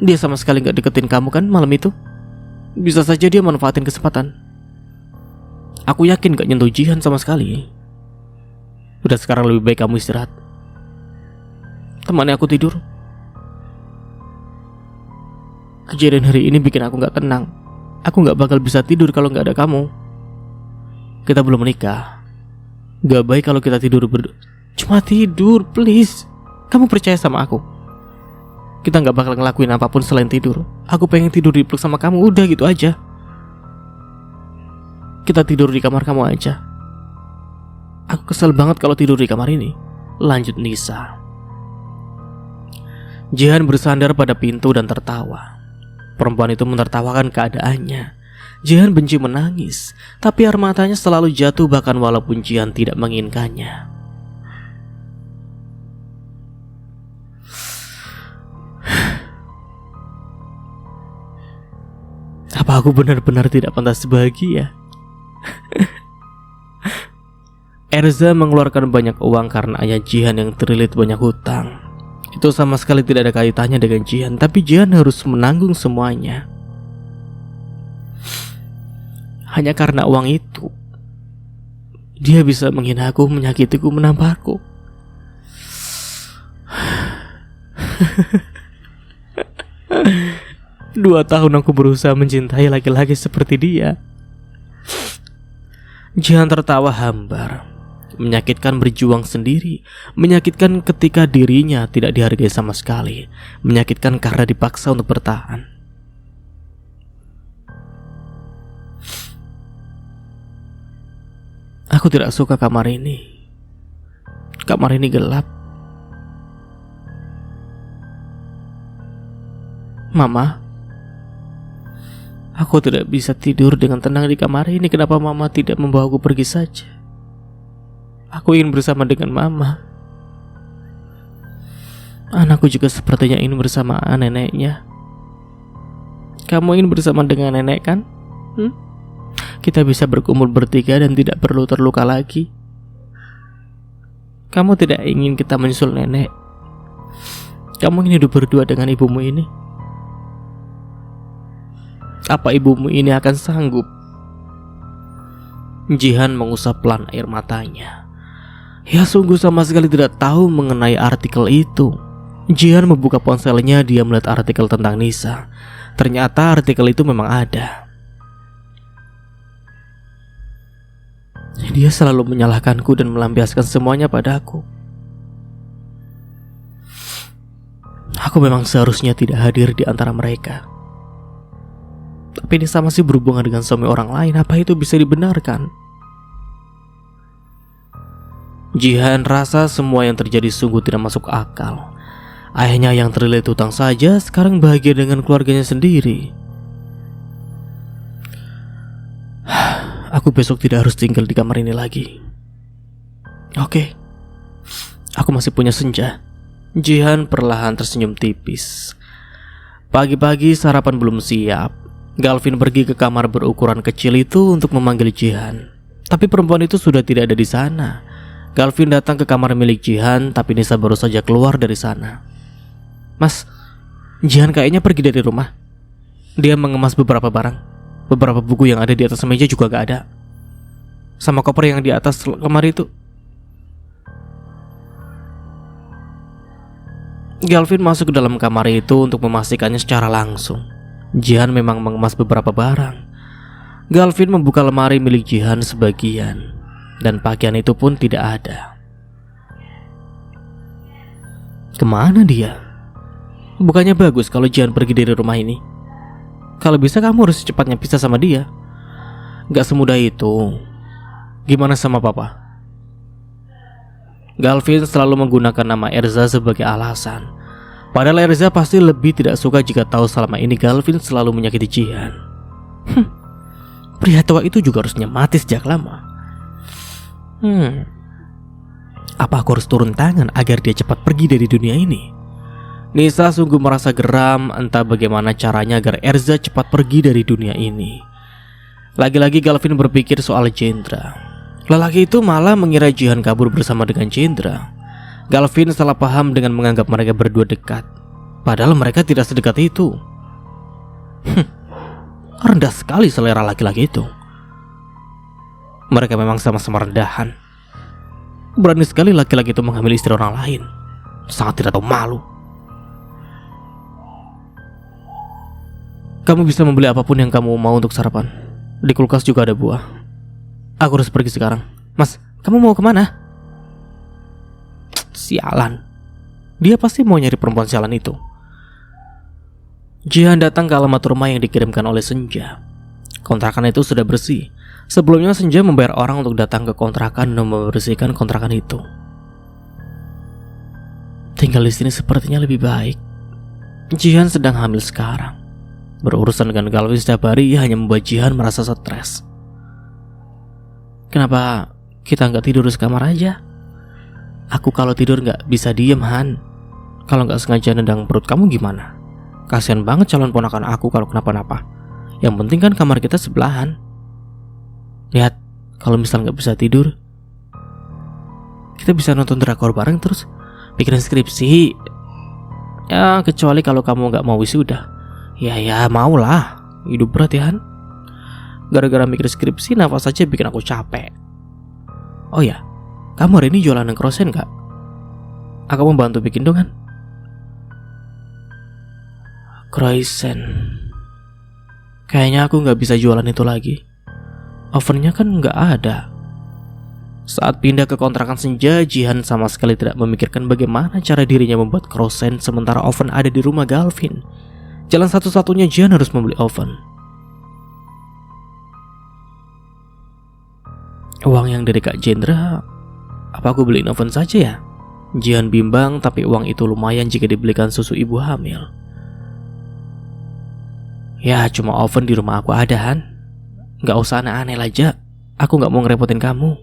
Dia sama sekali gak deketin kamu kan malam itu. Bisa saja dia manfaatin kesempatan. Aku yakin gak nyentuh Jihan sama sekali. Udah, sekarang lebih baik kamu istirahat. Temani aku tidur. Kejadian hari ini bikin aku gak tenang. Aku gak bakal bisa tidur kalau gak ada kamu. Kita belum menikah. Gak baik kalau kita tidur berdua. Cuma tidur, please. Kamu percaya sama aku. Kita gak bakal ngelakuin apapun selain tidur. Aku pengen tidur dipeluk sama kamu, udah gitu aja. Kita tidur di kamar kamu aja. Aku kesel banget kalau tidur di kamar ini. Lanjut Nisa. Jihan bersandar pada pintu dan tertawa. Perempuan itu menertawakan keadaannya. Jihan benci menangis, tapi air matanya selalu jatuh bahkan walaupun Jihan tidak menginginkannya. Apa aku benar-benar tidak pantas bahagia? Erza mengeluarkan banyak uang karena ayah Jihan yang terlilit banyak hutang. Itu sama sekali tidak ada kaitannya dengan Jihan, tapi Jihan harus menanggung semuanya. Hanya karena uang itu, dia bisa menghina aku, menyakitiku, menamparku. 2 tahun aku berusaha mencintai laki-laki seperti dia. Jihan tertawa hambar. Menyakitkan berjuang sendiri, menyakitkan ketika dirinya tidak dihargai sama sekali, menyakitkan karena dipaksa untuk bertahan. Aku tidak suka kamar ini. Kamar ini gelap. Mama, aku tidak bisa tidur dengan tenang di kamar ini. Kenapa Mama tidak membawaku pergi saja? Aku ingin bersama dengan Mama. Anakku juga sepertinya ingin bersama neneknya. Kamu ingin bersama dengan nenek kan? Kita bisa berkumpul bertiga dan tidak perlu terluka lagi. Kamu tidak ingin kita menyusul nenek. Kamu ingin hidup berdua dengan ibumu ini. Apa ibumu ini akan sanggup? Jihan mengusap pelan air matanya. Ya, sungguh sama sekali tidak tahu mengenai artikel itu. Jihan membuka ponselnya, dia melihat artikel tentang Nisa. Ternyata artikel itu memang ada. Dia selalu menyalahkanku dan melampiaskan semuanya padaku. Aku memang seharusnya tidak hadir di antara mereka. Tapi Nisa masih berhubungan dengan suami orang lain. Apa itu bisa dibenarkan? Jihan rasa semua yang terjadi sungguh tidak masuk akal. Ayahnya yang terlilit hutang saja sekarang bahagia dengan keluarganya sendiri. Aku besok tidak harus tinggal di kamar ini lagi. Oke. Aku masih punya senja. Jihan perlahan tersenyum tipis. Pagi-pagi sarapan belum siap. Galvin pergi ke kamar berukuran kecil itu untuk memanggil Jihan. Tapi perempuan itu sudah tidak ada di sana. Galvin datang ke kamar milik Jihan, tapi Nisa baru saja keluar dari sana. Mas, Jihan kayaknya pergi dari rumah. Dia mengemas beberapa barang. Beberapa buku yang ada di atas meja juga gak ada. sama koper yang di atas lemari itu. Galvin masuk ke dalam kamar itu untuk memastikannya secara langsung. Jihan memang mengemas beberapa barang. Galvin membuka lemari milik Jihan sebagian, dan pakaian itu pun tidak ada. Kemana dia? Bukannya bagus kalau Jihan pergi dari rumah ini? Kalau bisa kamu harus secepatnya pisah sama dia. Gak semudah itu. Gimana sama papa? Galvin selalu menggunakan nama Erza sebagai alasan. Padahal Erza pasti lebih tidak suka jika tahu selama ini Galvin selalu menyakiti Jihan. Pria tua itu juga harusnya mati sejak lama. Apa aku harus turun tangan agar dia cepat pergi dari dunia ini? Nisa sungguh merasa geram entah bagaimana caranya agar Erza cepat pergi dari dunia ini. Lagi-lagi Galvin berpikir soal Jendra. Lelaki itu malah mengira Jihan kabur bersama dengan Jendra. Galvin salah paham dengan menganggap mereka berdua dekat. Padahal mereka tidak sedekat itu. Rendah sekali selera laki-laki itu. Mereka memang sama-sama rendahan. Berani sekali laki-laki itu mengambil istri orang lain. Sangat tidak tahu malu. Kamu bisa membeli apapun yang kamu mau untuk sarapan. Di kulkas juga ada buah. Aku harus pergi sekarang. Mas, kamu mau kemana? Sialan. Dia pasti mau nyari perempuan sialan itu. Jihan datang ke alamat rumah yang dikirimkan oleh Senja. Kontrakan itu sudah bersih. Sebelumnya Senja membayar orang untuk datang ke kontrakan dan membersihkan kontrakan itu. Tinggal di sini sepertinya lebih baik. Jihan sedang hamil sekarang. Berurusan dengan Galvin setiap hari hanya membuat Jihan merasa stres. Kenapa kita nggak tidur sekamar aja? Aku kalau tidur nggak bisa diem, Han. Kalau nggak sengaja nendang perut kamu gimana? Kasian banget calon ponakan aku kalau kenapa-napa. Yang penting kan kamar kita sebelahan. Lihat, kalau misal nggak bisa tidur, kita bisa nonton drakor bareng terus bikin skripsi. Ya kecuali kalau kamu nggak mau wisuda. Ya mau lah. Hidup berat ya, Han. Gara-gara mikir skripsi nafas saja bikin aku capek. Oh ya, kamu hari ini jualan krosen gak? Aku membantu bikin dong, kan? Krosen. Kayaknya aku gak bisa jualan itu lagi. Ovennya kan gak ada. Saat pindah ke kontrakan Senja, Jihan sama sekali tidak memikirkan bagaimana cara dirinya membuat krosen sementara oven ada di rumah Galvin. Jalan satu-satunya Jihan harus membeli oven. Uang yang dari Kak Jendra, apa aku beliin oven saja ya? Jihan bimbang, tapi uang itu lumayan jika dibelikan susu ibu hamil. Ya cuma oven di rumah aku ada, Han. Gak usah aneh-aneh aja. Aku gak mau ngerepotin kamu.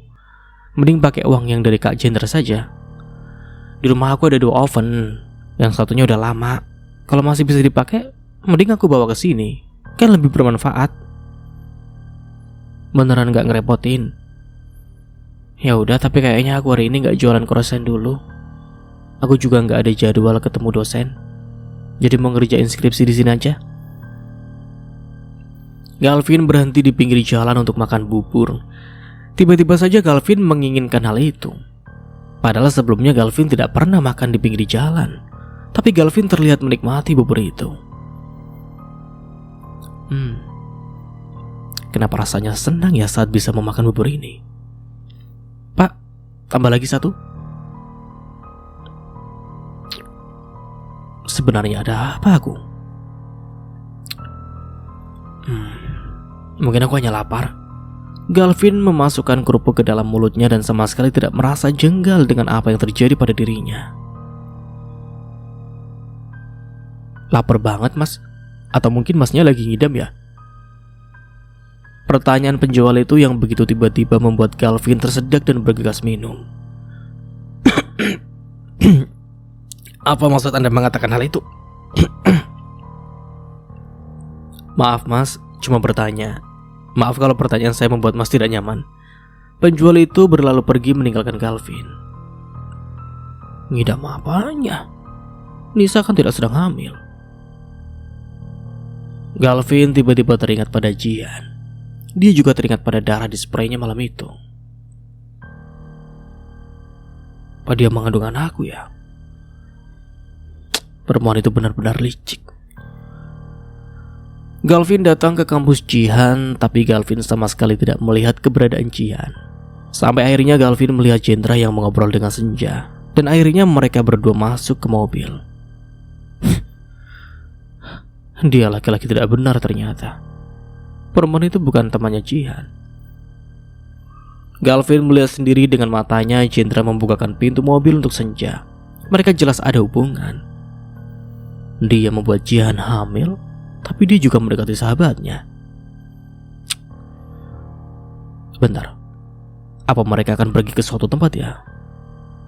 Mending pakai uang yang dari Kak Jendra saja. Di rumah aku ada 2 oven. Yang satunya udah lama. Kalau masih bisa dipakai, mending aku bawa ke sini. Kan lebih bermanfaat. Beneran gak ngerepotin? Ya udah, tapi kayaknya aku hari ini nggak jualan krosen dulu. Aku juga nggak ada jadwal ketemu dosen. Jadi mau ngerjain skripsi di sini aja. Galvin berhenti di pinggir jalan untuk makan bubur. Tiba-tiba saja Galvin menginginkan hal itu. Padahal sebelumnya Galvin tidak pernah makan di pinggir jalan. Tapi Galvin terlihat menikmati bubur itu. Kenapa rasanya senang ya saat bisa memakan bubur ini? Pak, tambah lagi 1. Sebenarnya ada apa aku? Mungkin aku hanya lapar. Galvin memasukkan kerupuk ke dalam mulutnya dan sama sekali tidak merasa jenggal dengan apa yang terjadi pada dirinya. Lapar banget, Mas? Atau mungkin masnya lagi ngidam ya? Pertanyaan penjual itu yang begitu tiba-tiba membuat Galvin tersedak dan bergegas minum. Apa maksud Anda mengatakan hal itu? Maaf Mas, cuma bertanya. Maaf kalau pertanyaan saya membuat Mas tidak nyaman. Penjual itu berlalu pergi meninggalkan Galvin. Ngidam apanya? Nisa kan tidak sedang hamil. Galvin tiba-tiba teringat pada Jihan. Dia juga teringat pada darah di spraynya malam itu. Apa dia mengandung anakku ya? Perempuan itu benar-benar licik. Galvin datang ke kampus Jihan, tapi Galvin sama sekali tidak melihat keberadaan Jihan. Sampai akhirnya Galvin melihat Jendra yang mengobrol dengan Senja, dan akhirnya mereka berdua masuk ke mobil. Dia laki-laki tidak benar ternyata. Perempuan itu bukan temannya Jihan. Galvin melihat sendiri dengan matanya Jendra membukakan pintu mobil untuk Senja. Mereka jelas ada hubungan. Dia membuat Jihan hamil, tapi dia juga mendekati sahabatnya. Bentar, apa mereka akan pergi ke suatu tempat ya?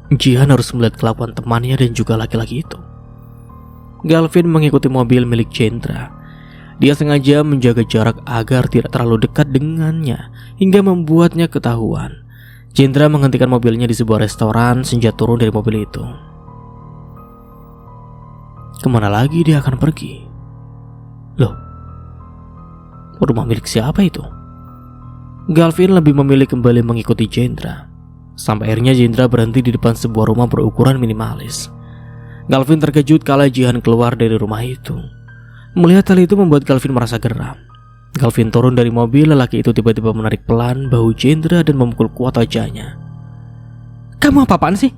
Jihan harus melihat kelakuan temannya dan juga laki-laki itu. Galvin mengikuti mobil milik Jendra. Dia sengaja menjaga jarak agar tidak terlalu dekat dengannya hingga membuatnya ketahuan. Jendra menghentikan mobilnya di sebuah restoran. Senja turun dari mobil itu. Kemana lagi dia akan pergi? Loh, rumah milik siapa itu? Galvin lebih memilih kembali mengikuti Jendra. Sampai akhirnya Jendra berhenti di depan sebuah rumah berukuran minimalis. Galvin terkejut kala Jihan keluar dari rumah itu. Melihat hal itu membuat Galvin merasa geram. Galvin turun dari mobil, lelaki itu tiba-tiba menarik pelan bahu Jendra dan memukul kuat wajahnya. Kamu apa-apaan sih?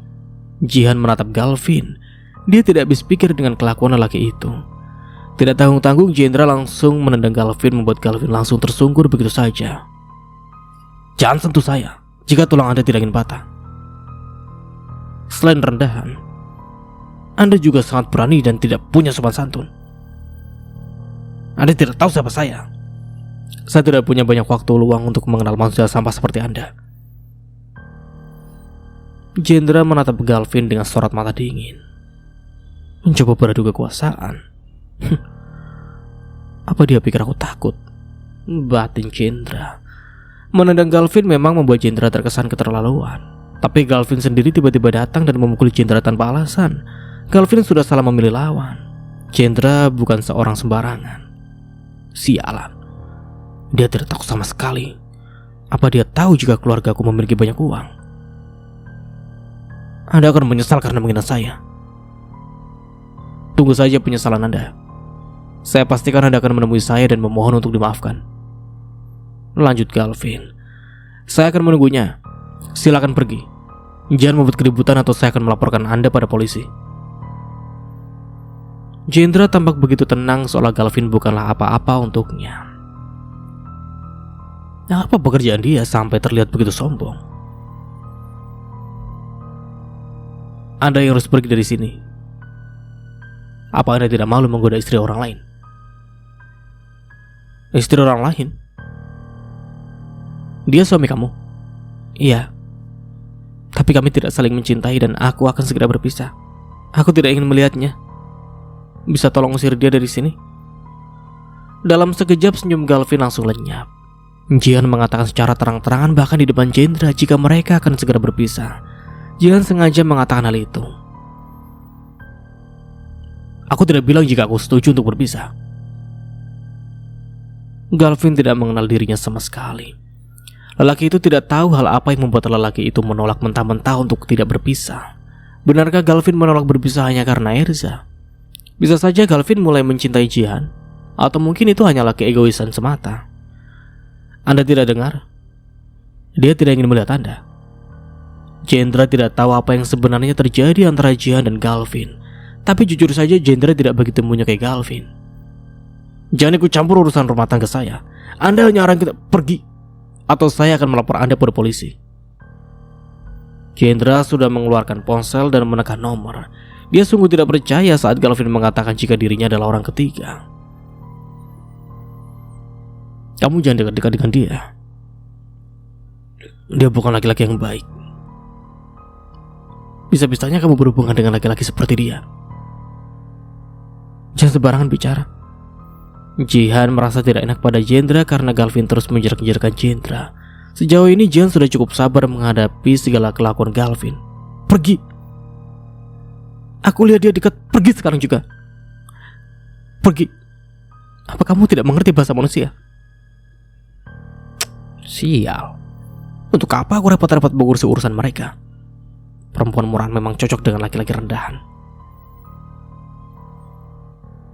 Jihan menatap Galvin. Dia tidak habis pikir dengan kelakuan lelaki itu. Tidak tanggung-tanggung Jendra langsung menendang Galvin, membuat Galvin langsung tersungkur begitu saja. Jangan sentuh saya jika tulang Anda tidak ingin patah. Selain rendahan, Anda juga sangat berani dan tidak punya sopan santun. Anda tidak tahu siapa saya. Saya tidak punya banyak waktu luang untuk mengenal manusia sampah seperti Anda. Jendra menatap Galvin dengan sorot mata dingin. Mencoba beradu kekuasaan. Apa dia pikir aku takut? Batin Jendra. Menendang Galvin memang membuat Jendra terkesan keterlaluan. Tapi Galvin sendiri tiba-tiba datang dan memukul Jendra tanpa alasan. Galvin sudah salah memilih lawan. Jendra bukan seorang sembarangan. Sialan, dia tidak takut sama sekali. Apa dia tahu jika keluarga aku memiliki banyak uang? Anda akan menyesal karena menghina saya. Tunggu saja penyesalan Anda. Saya pastikan Anda akan menemui saya dan memohon untuk dimaafkan. Lanjut Galvin. Saya akan menunggunya. Silakan pergi. Jangan membuat keributan atau saya akan melaporkan Anda pada polisi. Jendra tampak begitu tenang seolah Galvin bukanlah apa-apa untuknya. Apa pekerjaan dia sampai terlihat begitu sombong? Anda yang harus pergi dari sini. Apa Anda tidak malu menggoda istri orang lain? Istri orang lain? Dia suami kamu? Iya. Tapi kami tidak saling mencintai dan aku akan segera berpisah. Aku tidak ingin melihatnya. Bisa tolong usir dia dari sini? Dalam sekejap senyum Galvin langsung lenyap. Jihan mengatakan secara terang-terangan bahkan di depan Jendra jika mereka akan segera berpisah. Jihan sengaja mengatakan hal itu. Aku tidak bilang jika aku setuju untuk berpisah. Galvin tidak mengenal dirinya sama sekali. Lelaki itu tidak tahu hal apa yang membuat lelaki itu menolak mentah-mentah untuk tidak berpisah. Benarkah Galvin menolak berpisah hanya karena Erza? Bisa saja Galvin mulai mencintai Jihan, atau mungkin itu hanyalah keegoisan semata. Anda tidak dengar? Dia tidak ingin melihat Anda. Jendra tidak tahu apa yang sebenarnya terjadi antara Jihan dan Galvin. Tapi jujur saja Jendra tidak begitu menyukai Galvin. Jangan ikut campur urusan rumah tangga saya. Anda hanya orang kita pergi, atau saya akan melapor Anda pada polisi. Jendra sudah mengeluarkan ponsel dan menekan nomor. Dia sungguh tidak percaya saat Galvin mengatakan jika dirinya adalah orang ketiga. Kamu jangan dekat-dekat dengan dia. Dia bukan laki-laki yang baik. Bisa-bisanya kamu berhubungan dengan laki-laki seperti dia. Jangan sembarangan bicara. Jihan merasa tidak enak pada Jendra karena Galvin terus menjerak-jerakan Jendra. Sejauh ini Jihan sudah cukup sabar menghadapi segala kelakuan Galvin. Pergi. Aku lihat dia dekat. Pergi sekarang juga. Pergi. Apa kamu tidak mengerti bahasa manusia? Sial. Untuk apa aku repot-repot mengurusi urusan mereka? perempuan murahan memang cocok dengan laki-laki rendahan.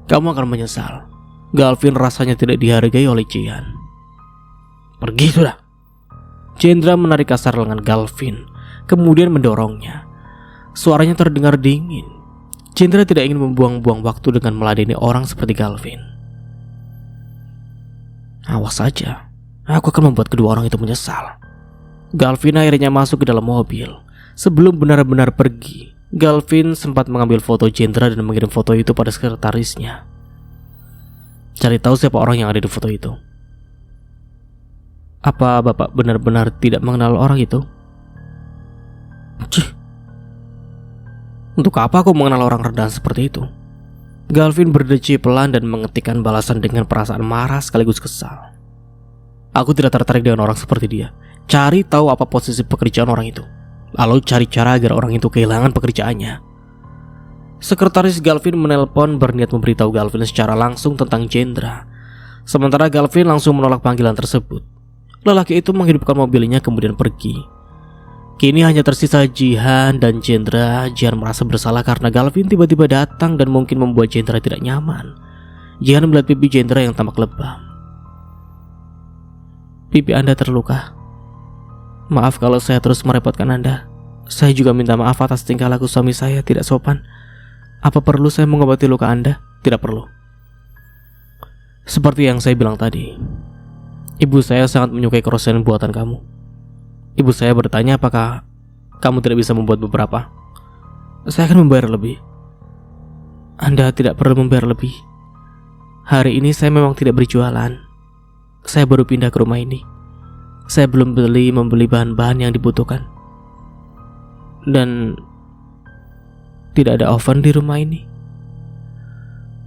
Kamu akan menyesal. Galvin rasanya tidak dihargai oleh Jihan. Pergi sudah. Jendra menarik kasar lengan Galvin, kemudian mendorongnya. Suaranya terdengar dingin. Jendra tidak ingin membuang-buang waktu dengan meladeni orang seperti Galvin. Awas saja, aku akan membuat kedua orang itu menyesal. Galvin akhirnya masuk ke dalam mobil. Sebelum benar-benar pergi, Galvin sempat mengambil foto Jendra dan mengirim foto itu pada sekretarisnya. Cari tahu siapa orang yang ada di foto itu. Apa Bapak benar-benar tidak mengenal orang itu? Cih. Untuk apa aku mengenal orang rendahan seperti itu? Galvin berdeci pelan dan mengetikkan balasan dengan perasaan marah sekaligus kesal. Aku tidak tertarik dengan orang seperti dia. Cari tahu apa posisi pekerjaan orang itu, lalu cari cara agar orang itu kehilangan pekerjaannya. Sekretaris Galvin menelpon berniat memberitahu Galvin secara langsung tentang Jendra. Sementara Galvin langsung menolak panggilan tersebut. Lelaki itu menghidupkan mobilnya kemudian pergi. Kini hanya tersisa Jihan dan Jendra. Jihan merasa bersalah karena Galvin tiba-tiba datang dan mungkin membuat Jendra tidak nyaman. Jihan melihat pipi Jendra yang tampak lebam. Pipi Anda terluka. Maaf kalau saya terus merepotkan Anda. Saya juga minta maaf atas tingkah laku suami saya tidak sopan. Apa perlu saya mengobati luka Anda? Tidak perlu. Seperti yang saya bilang tadi, ibu saya sangat menyukai krosen buatan kamu. Ibu saya bertanya apakah kamu tidak bisa membuat beberapa. Saya akan membayar lebih. Anda tidak perlu membayar lebih. Hari ini saya memang tidak berjualan. Saya baru pindah ke rumah ini. Saya belum membeli bahan-bahan yang dibutuhkan. Dan tidak ada oven di rumah ini.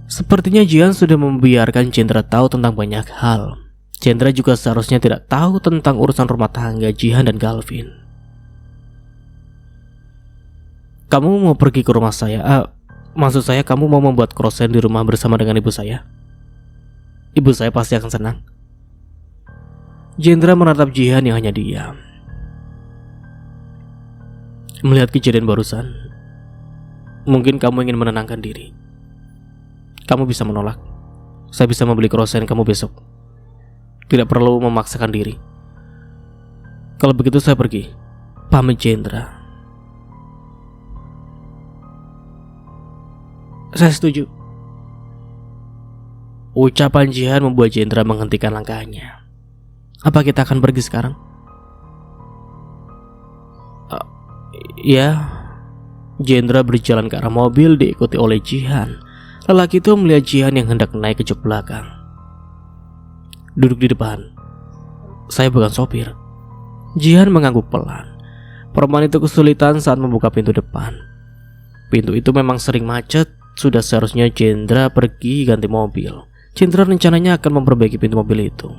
Sepertinya Jihan sudah membiarkan Jendra tahu tentang banyak hal. Jendra juga seharusnya tidak tahu tentang urusan rumah tangga Jihan dan Galvin. Kamu mau pergi ke rumah saya? Maksud saya kamu mau membuat krosen di rumah bersama dengan ibu saya? Ibu saya pasti akan senang. Jendra menatap Jihan yang hanya diam. Melihat kejadian barusan, mungkin kamu ingin menenangkan diri. Kamu bisa menolak. Saya bisa membeli krosen kamu besok. Tidak perlu memaksakan diri. Kalau begitu saya pergi. Pamit Jendra. Saya setuju. Ucapan Jihan membuat Jendra menghentikan langkahnya. Apa kita akan pergi sekarang? Ya. Jendra berjalan ke arah mobil diikuti oleh Jihan. Lelaki itu melihat Jihan yang hendak naik ke jok belakang. Duduk di depan. Saya bukan sopir. Jihan mengangguk pelan. Perempuan itu kesulitan saat membuka pintu depan. Pintu itu memang sering macet. Sudah seharusnya Jendra pergi ganti mobil. Jendra rencananya akan memperbaiki pintu mobil itu.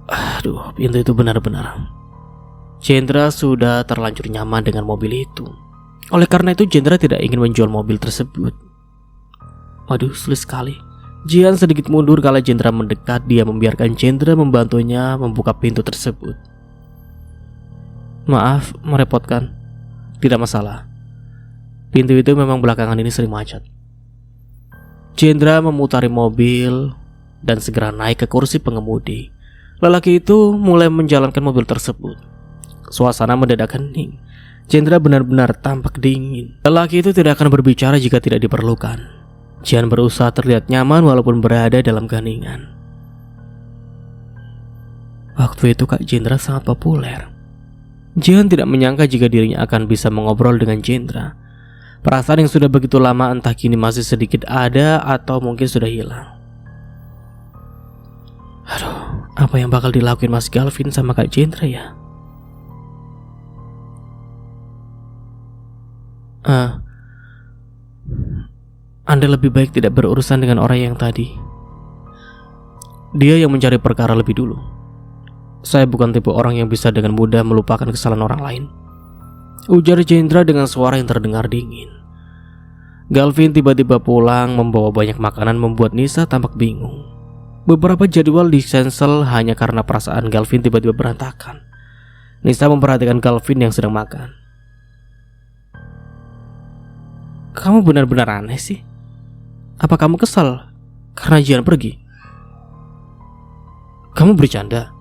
Aduh, pintu itu benar-benar. Jendra sudah terlanjur nyaman dengan mobil itu. Oleh karena itu Jendra tidak ingin menjual mobil tersebut. Waduh, sulit sekali. Jihan sedikit mundur kala Jendra mendekat. Dia membiarkan Jendra membantunya membuka pintu tersebut. Maaf, merepotkan. Tidak masalah. Pintu itu memang belakangan ini sering macet. Jendra memutari mobil dan segera naik ke kursi pengemudi. Lelaki itu mulai menjalankan mobil tersebut. Suasana mendadak hening. Jendra benar-benar tampak dingin. Lelaki itu tidak akan berbicara jika tidak diperlukan. Jihan berusaha terlihat nyaman walaupun berada dalam keheningan. Waktu itu Kak Jendra sangat populer. Jihan tidak menyangka jika dirinya akan bisa mengobrol dengan Jendra. Perasaan yang sudah begitu lama entah kini masih sedikit ada atau mungkin sudah hilang. Aduh, apa yang bakal dilakuin Mas Galvin sama Kak Jendra ya? Anda lebih baik tidak berurusan dengan orang yang tadi. Dia yang mencari perkara lebih dulu. Saya bukan tipe orang yang bisa dengan mudah melupakan kesalahan orang lain, ujar Jendra dengan suara yang terdengar dingin. Galvin tiba-tiba pulang membawa banyak makanan membuat Nisa tampak bingung. Beberapa jadwal di-cancel hanya karena perasaan Galvin tiba-tiba berantakan. Nisa memperhatikan Galvin yang sedang makan. Kamu benar-benar aneh sih. Apa kamu kesal karena Jihan pergi? Kamu bercanda.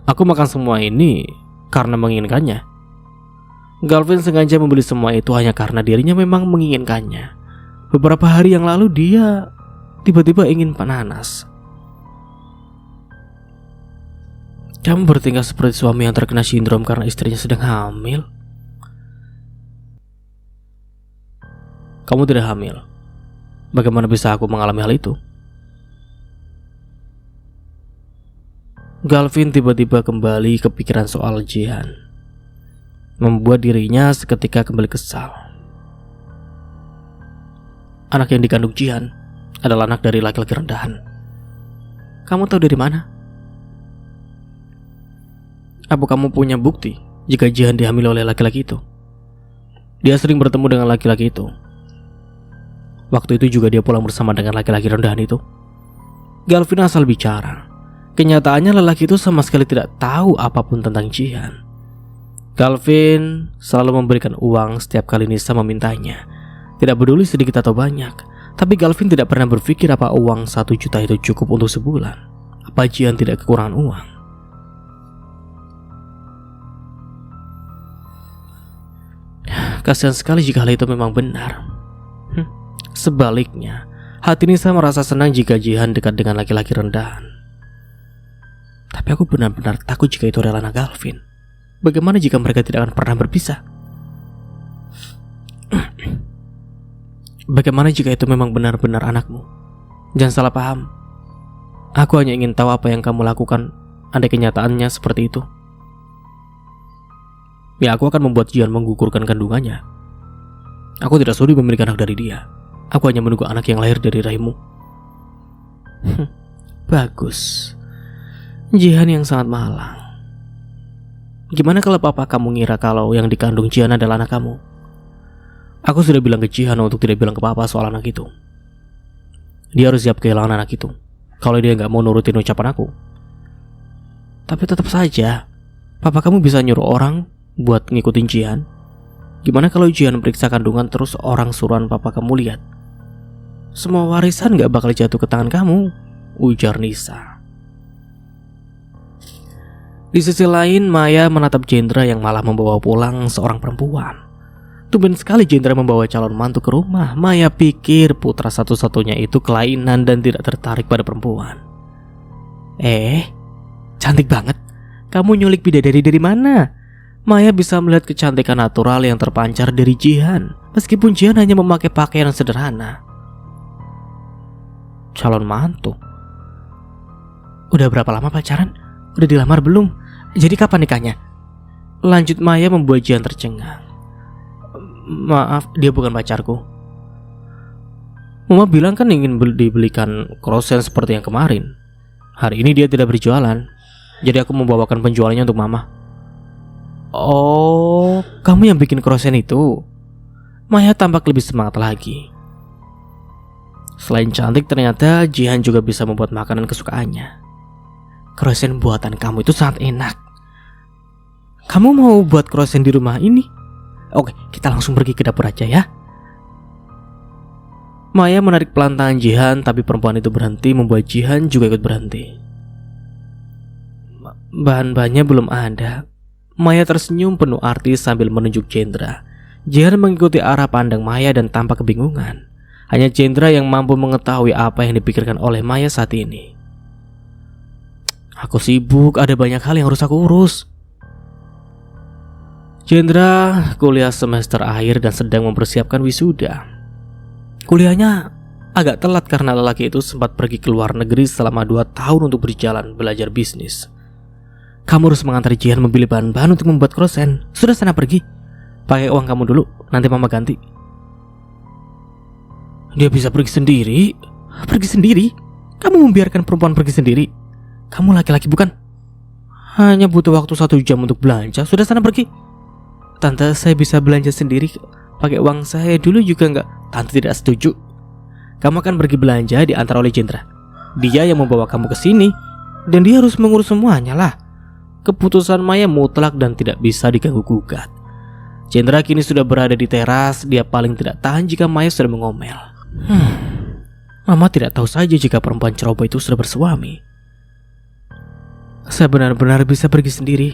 Aku makan semua ini karena menginginkannya. Galvin sengaja membeli semua itu hanya karena dirinya memang menginginkannya. Beberapa hari yang lalu dia tiba-tiba ingin nanas. Kamu bertingkah seperti suami yang terkena sindrom karena istrinya sedang hamil. Kamu tidak hamil. Bagaimana bisa aku mengalami hal itu? Galvin tiba-tiba kembali kepikiran soal Jihan, membuat dirinya seketika kembali kesal. Anak yang dikandung Jihan adalah anak dari laki-laki rendahan. Kamu tahu dari mana? Apa kamu punya bukti jika Jihan dihamili oleh laki-laki itu? Dia sering bertemu dengan laki-laki itu. Waktu itu juga dia pulang bersama dengan laki-laki rendahan itu. Galvin asal bicara. Kenyataannya lelaki itu sama sekali tidak tahu apapun tentang Jihan. Galvin selalu memberikan uang setiap kali Nisa memintanya. Tidak peduli sedikit atau banyak. Tapi Galvin tidak pernah berpikir apa uang 1 juta itu cukup untuk sebulan. Apa Jihan tidak kekurangan uang? Kasihan sekali jika hal itu memang benar. Sebaliknya, hati Nisa merasa senang jika Jihan dekat dengan laki-laki rendahan. Tapi aku benar-benar takut jika itu adalah anak Galvin. Bagaimana jika mereka tidak akan pernah berpisah? Bagaimana jika itu memang benar-benar anakmu? Jangan salah paham. Aku hanya ingin tahu apa yang kamu lakukan andai kenyataannya seperti itu. Ya, aku akan membuat Jihan menggugurkan kandungannya. Aku tidak sudi memiliki anak dari dia. Aku hanya menunggu anak yang lahir dari rahimmu. Bagus. Jihan yang sangat malang. Gimana kalau papa kamu ngira kalau yang dikandung Jihan adalah anak kamu? Aku sudah bilang ke Jihan untuk tidak bilang ke papa soal anak itu. Dia harus siap kehilangan anak itu kalau dia gak mau nurutin ucapan aku. Tapi tetap saja, papa kamu bisa nyuruh orang buat ngikutin Jihan. Gimana kalau Jihan periksa kandungan terus orang suruhan papa kamu lihat? Semua warisan gak bakal jatuh ke tangan kamu, ujar Nisa. Di sisi lain, Maya menatap Jendra yang malah membawa pulang seorang perempuan. Tumben sekali Jendra membawa calon mantu ke rumah. Maya pikir putra satu-satunya itu kelainan dan tidak tertarik pada perempuan. Cantik banget. Kamu nyulik bidadari dari mana? Maya bisa melihat kecantikan natural yang terpancar dari Jihan, meskipun Jihan hanya memakai pakaian yang sederhana. Calon mantu? Udah berapa lama pacaran? Udah dilamar belum? Jadi kapan nikahnya? Lanjut Maya membuat Jihan tercengang. Maaf, dia bukan pacarku. Mama bilang kan ingin dibelikan krosen seperti yang kemarin. Hari ini dia tidak berjualan, jadi aku membawakan penjualannya untuk Mama. Oh, kamu yang bikin krosen itu? Maya tampak lebih semangat lagi. Selain cantik, ternyata Jihan juga bisa membuat makanan kesukaannya. Krosen buatan kamu itu sangat enak. Kamu mau buat krosen di rumah ini? Oke, kita langsung pergi ke dapur aja ya. Maya menarik pelan tangan Jihan, tapi perempuan itu berhenti membuat Jihan juga ikut berhenti. Bahan-bahannya belum ada. Maya tersenyum penuh arti sambil menunjuk Jendra. Jihan mengikuti arah pandang Maya dan tampak kebingungan. Hanya Jendra yang mampu mengetahui apa yang dipikirkan oleh Maya saat ini. Aku sibuk, ada banyak hal yang harus aku urus. Jendra kuliah semester akhir dan sedang mempersiapkan wisuda. Kuliahnya agak telat karena lelaki itu sempat pergi ke luar negeri selama 2 tahun untuk berjalan belajar bisnis. Kamu harus mengantar Jihan membeli bahan-bahan untuk membuat krosen. Sudah sana pergi. Pakai uang kamu dulu, nanti mama ganti. Dia bisa pergi sendiri? Pergi sendiri? Kamu membiarkan perempuan pergi sendiri? Kamu laki-laki bukan? Hanya butuh waktu 1 jam untuk belanja. Sudah sana pergi. Tante, saya bisa belanja sendiri. Pakai uang saya dulu juga enggak. Tante tidak setuju. Kamu akan pergi belanja diantar oleh Jendra. Dia yang membawa kamu ke sini, dan dia harus mengurus semuanya lah. Keputusan Maya mutlak dan tidak bisa diganggu-gugat. Chandra kini sudah berada di teras. Dia paling tidak tahan jika Maya sudah mengomel. Mama tidak tahu saja jika perempuan ceroboh itu sudah bersuami. Saya benar-benar bisa pergi sendiri.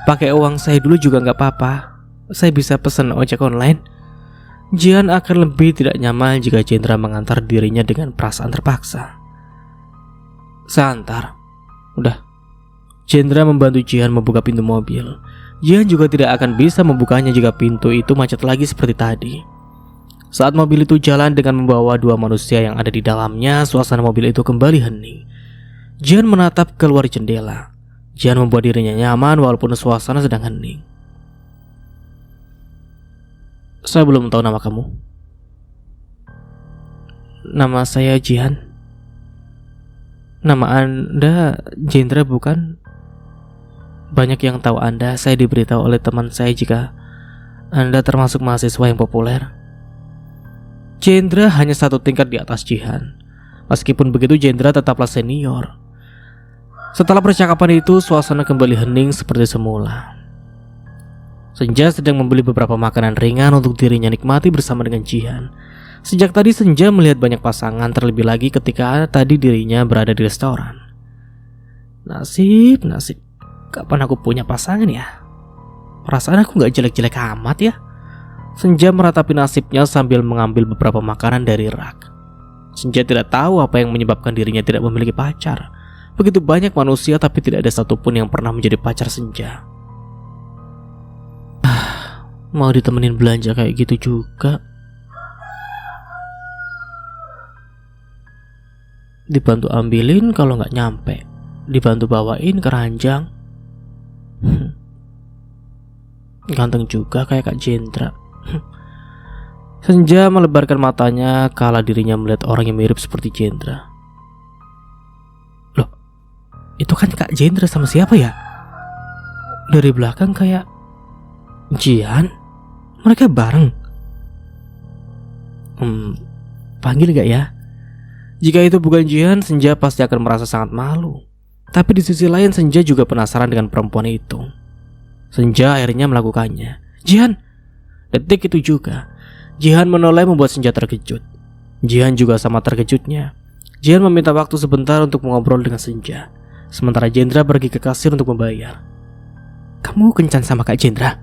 Pakai uang saya dulu juga gak apa-apa. Saya bisa pesan ojek online. Jihan akan lebih tidak nyaman jika Chandra mengantar dirinya dengan perasaan terpaksa. Saya antar. Udah. Chandra membantu Jihan membuka pintu mobil. Jihan juga tidak akan bisa membukanya jika pintu itu macet lagi seperti tadi. Saat mobil itu jalan dengan membawa dua manusia yang ada di dalamnya, suasana mobil itu kembali hening. Jihan menatap keluar jendela. Jihan membuat dirinya nyaman walaupun suasana sedang hening. Saya belum tahu nama kamu. Nama saya Jihan. Nama Anda Chandra bukan? Banyak yang tahu Anda. Saya diberitahu oleh teman saya jika Anda termasuk mahasiswa yang populer. Chandra hanya satu tingkat di atas Jihan. Meskipun begitu, Chandra tetaplah senior. Setelah percakapan itu, suasana kembali hening seperti semula. Senja sedang membeli beberapa makanan ringan untuk dirinya nikmati bersama dengan Jihan. Sejak tadi Senja melihat banyak pasangan, terlebih lagi ketika tadi dirinya berada di restoran. Nasib, kapan aku punya pasangan ya? Perasaan aku gak jelek-jelek amat ya. Senja meratapi nasibnya sambil mengambil beberapa makanan dari rak. Senja tidak tahu apa yang menyebabkan dirinya tidak memiliki pacar. Begitu banyak manusia tapi tidak ada satupun yang pernah menjadi pacar Senja. Mau ditemenin belanja kayak gitu juga. Dibantu ambilin kalau gak nyampe. Dibantu bawain keranjang. Ganteng juga kayak Kak Chandra. Senja melebarkan matanya kala dirinya melihat orang yang mirip seperti Chandra. Loh, itu kan Kak Chandra sama siapa ya? Dari belakang kayak Jihan. Mereka bareng. Panggil gak ya? Jika itu bukan Jihan, Senja pasti akan merasa sangat malu. Tapi di sisi lain Senja juga penasaran dengan perempuan itu. Senja akhirnya melakukannya. Jihan. Detik itu juga Jihan menoleh membuat Senja terkejut. Jihan juga sama terkejutnya. Jihan meminta waktu sebentar untuk mengobrol dengan Senja, sementara Chandra pergi ke kasir untuk membayar. Kamu kencan sama Kak Chandra?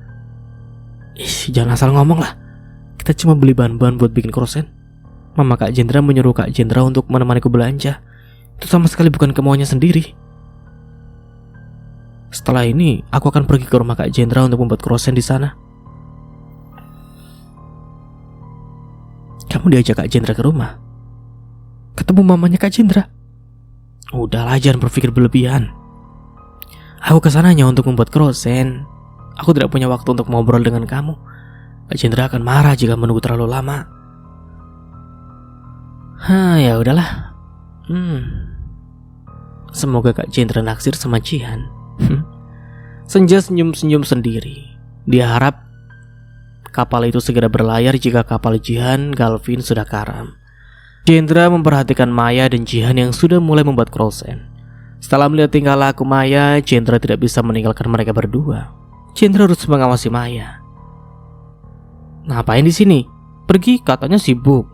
Jangan asal ngomong lah. Kita cuma beli bahan-bahan buat bikin krosen. Mama Kak Chandra menyuruh Kak Chandra untuk menemaniku belanja. Itu sama sekali bukan kemauannya sendiri. Setelah ini aku akan pergi ke rumah Kak Chandra untuk membuat krosen di sana. Kamu diajak Kak Chandra ke rumah? Ketemu mamanya Kak Chandra? Udahlah, jangan berpikir berlebihan. Aku kesananya untuk membuat krosen. Aku tidak punya waktu untuk ngobrol dengan kamu. Kak Chandra akan marah jika menunggu terlalu lama. Ya udahlah. Semoga Kak Chandra naksir sama Jihan. Senja senyum-senyum sendiri. Dia harap kapal itu segera berlayar jika kapal Jihan Galvin sudah karam. Chandra memperhatikan Maya dan Jihan yang sudah mulai membuat krosen. Setelah melihat tingkah laku Maya, Chandra tidak bisa meninggalkan mereka berdua. Chandra harus mengawasi Maya. Ngapain di sini? Pergi, katanya sibuk.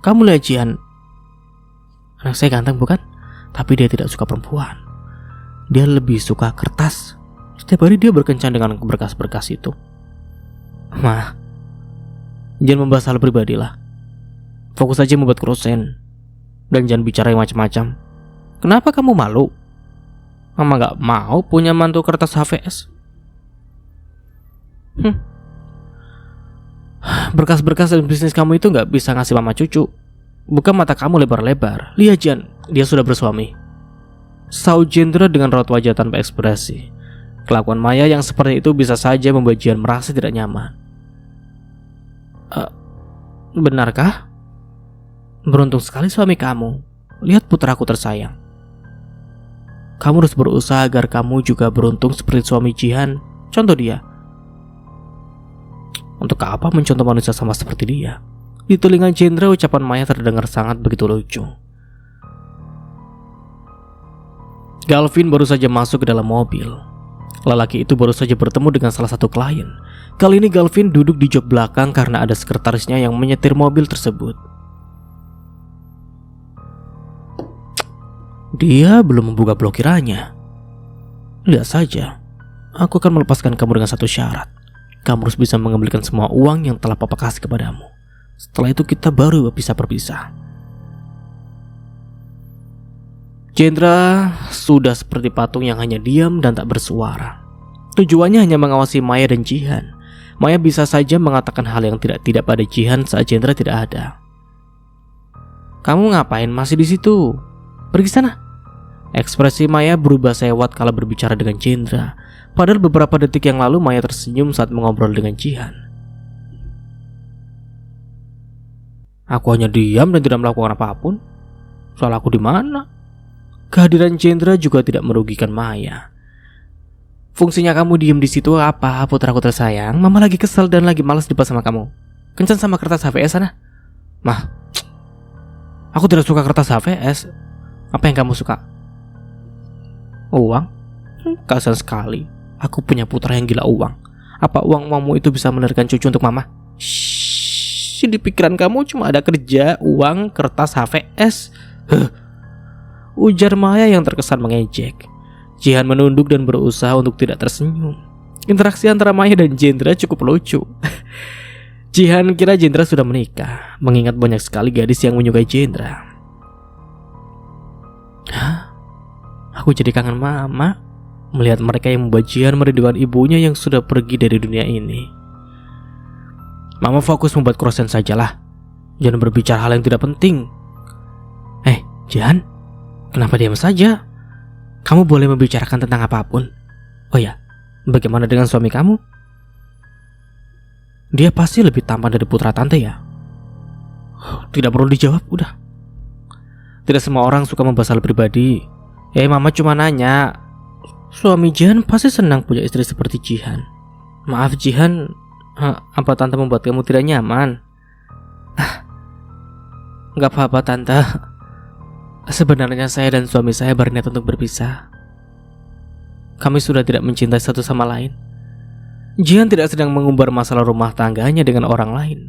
Kamu lihat Jihan. Anak saya ganteng bukan? Tapi dia tidak suka perempuan. Dia lebih suka kertas. Setiap hari dia berkencan dengan berkas-berkas itu. Ma, jangan membahas hal pribadi lah. Fokus aja membuat krosen. Dan jangan bicara yang macam-macam. Kenapa kamu malu? Mama gak mau punya mantu kertas HVS. Berkas-berkas dan bisnis kamu itu gak bisa ngasih mama cucu. Buka mata kamu lebar-lebar. Lihat Jan, dia sudah bersuami. Saud Chandra dengan raut wajah tanpa ekspresi. Kelakuan Maya yang seperti itu bisa saja membuat Jihan merasa tidak nyaman. Benarkah? Beruntung sekali suami kamu. Lihat putraku tersayang. Kamu harus berusaha agar kamu juga beruntung seperti suami Jihan. Contoh dia. Untuk apa mencontoh manusia sama seperti dia? Di telinga Chandra ucapan Maya terdengar sangat begitu lucu. Galvin baru saja masuk ke dalam mobil. Lelaki itu baru saja bertemu dengan salah satu klien. Kali ini Galvin duduk di jok belakang karena ada sekretarisnya yang menyetir mobil tersebut. Dia belum membuka blokirannya. Lihat saja, aku akan melepaskan kamu dengan satu syarat. Kamu harus bisa mengembalikan semua uang yang telah papa kasih kepadamu. Setelah itu kita baru bisa berpisah. Jendra sudah seperti patung yang hanya diam dan tak bersuara. Tujuannya hanya mengawasi Maya dan Jihan. Maya bisa saja mengatakan hal yang tidak pada Jihan saat Jendra tidak ada. Kamu ngapain masih di situ? Pergi sana. Ekspresi Maya berubah sewot kala berbicara dengan Jendra. Padahal beberapa detik yang lalu Maya tersenyum saat mengobrol dengan Jihan. Aku hanya diam dan tidak melakukan apapun. Soal aku di mana? Kehadiran Jendra juga tidak merugikan Maya. Fungsinya kamu diem di situ apa, putraku tersayang? Mama lagi kesel dan lagi malas dibahas sama kamu. Kencan sama kertas HVS sana. Mah, aku tidak suka kertas HVS. Apa yang kamu suka? Uang? Kasian sekali. Aku punya putra yang gila uang. Apa uang-uangmu itu bisa menerbitkan cucu untuk mama? Shhh, di pikiran kamu cuma ada kerja, uang, kertas HVS. Ujar Maya yang terkesan mengejek. Jihan menunduk dan berusaha untuk tidak tersenyum. Interaksi antara Maya dan Jendra cukup lucu. Jihan kira Jendra sudah menikah, mengingat banyak sekali gadis yang menyukai Jendra. Aku jadi kangen mama melihat mereka yang membuat Jihan merindukan ibunya yang sudah pergi dari dunia ini. Mama fokus membuat krosen sajalah. Jangan berbicara hal yang tidak penting. Jihan, kenapa diam saja? Kamu boleh membicarakan tentang apapun. Oh ya, bagaimana dengan suami kamu? Dia pasti lebih tampan dari putra tante ya? Tidak perlu dijawab, udah. Tidak semua orang suka membahas hal pribadi. Mama cuma nanya. Suami Jihan pasti senang punya istri seperti Jihan. Maaf Jihan, apa tante membuat kamu tidak nyaman? Gak apa-apa tante. Sebenarnya saya dan suami saya berniat untuk berpisah. Kami sudah tidak mencintai satu sama lain. Jihan tidak sedang mengumbar masalah rumah tangganya dengan orang lain.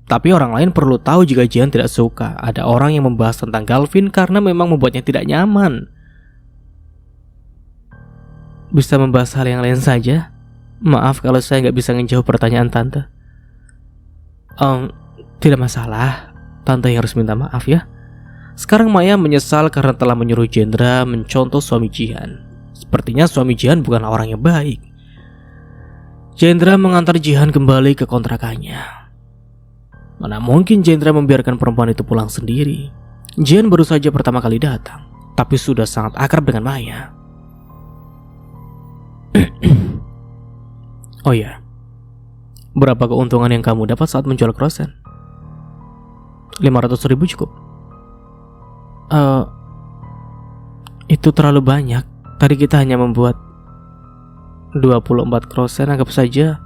Tapi orang lain perlu tahu jika Jihan tidak suka ada orang yang membahas tentang Galvin karena memang membuatnya tidak nyaman. Bisa membahas hal yang lain saja? Maaf kalau saya nggak bisa menjawab pertanyaan tante. Tidak masalah. Tante yang harus minta maaf ya. Sekarang Maya menyesal karena telah menyuruh Jendra mencontoh suami Jihan. Sepertinya suami Jihan bukanlah orang yang baik. Jendra mengantar Jihan kembali ke kontrakannya. Mana mungkin Jendra membiarkan perempuan itu pulang sendiri. Jihan baru saja pertama kali datang, tapi sudah sangat akrab dengan Maya. Oh ya, berapa keuntungan yang kamu dapat saat menjual krosen? 500.000 cukup. Itu terlalu banyak. Tadi kita hanya membuat 24 krosen, anggap saja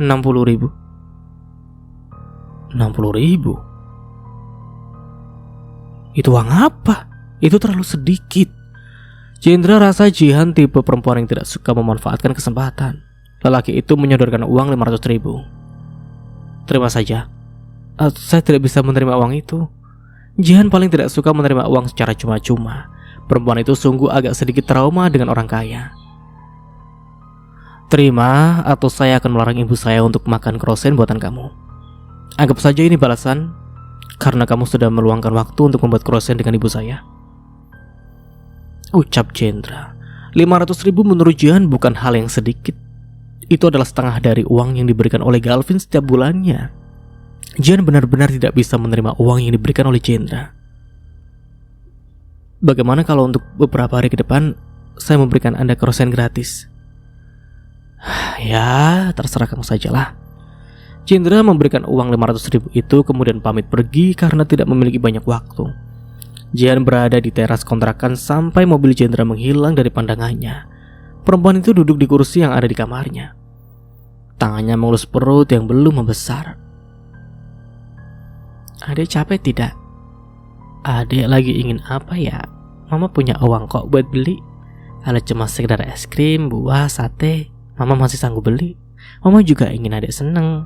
60.000. 60.000? Itu uang apa? Itu terlalu sedikit. Jendra rasa Jihan tipe perempuan yang tidak suka memanfaatkan kesempatan. Lelaki itu menyodorkan uang 500.000. Terima saja. Saya tidak bisa menerima uang itu. Jihan paling tidak suka menerima uang secara cuma-cuma. Perempuan itu sungguh agak sedikit trauma dengan orang kaya. Terima, atau saya akan melarang ibu saya untuk makan krosen buatan kamu. Anggap saja ini balasan karena kamu sudah meluangkan waktu untuk membuat krosen dengan ibu saya. Ucap Jendra. 500.000 menurut Jihan bukan hal yang sedikit. Itu adalah setengah dari uang yang diberikan oleh Galvin setiap bulannya. Jihan benar-benar tidak bisa menerima uang yang diberikan oleh Jendra. Bagaimana kalau untuk beberapa hari ke depan saya memberikan Anda krosen gratis? Ya, terserah kamu sajalah. Jendra memberikan uang 500.000 itu kemudian pamit pergi karena tidak memiliki banyak waktu. Jihan berada di teras kontrakan sampai mobil Jendra menghilang dari pandangannya. Perempuan itu duduk di kursi yang ada di kamarnya. Tangannya mengelus perut yang belum membesar. Adek capek tidak? Adek lagi ingin apa ya? Mama punya uang kok buat beli. Kalau cuma sekedar es krim, buah, sate, Mama masih sanggup beli. Mama juga ingin adik seneng.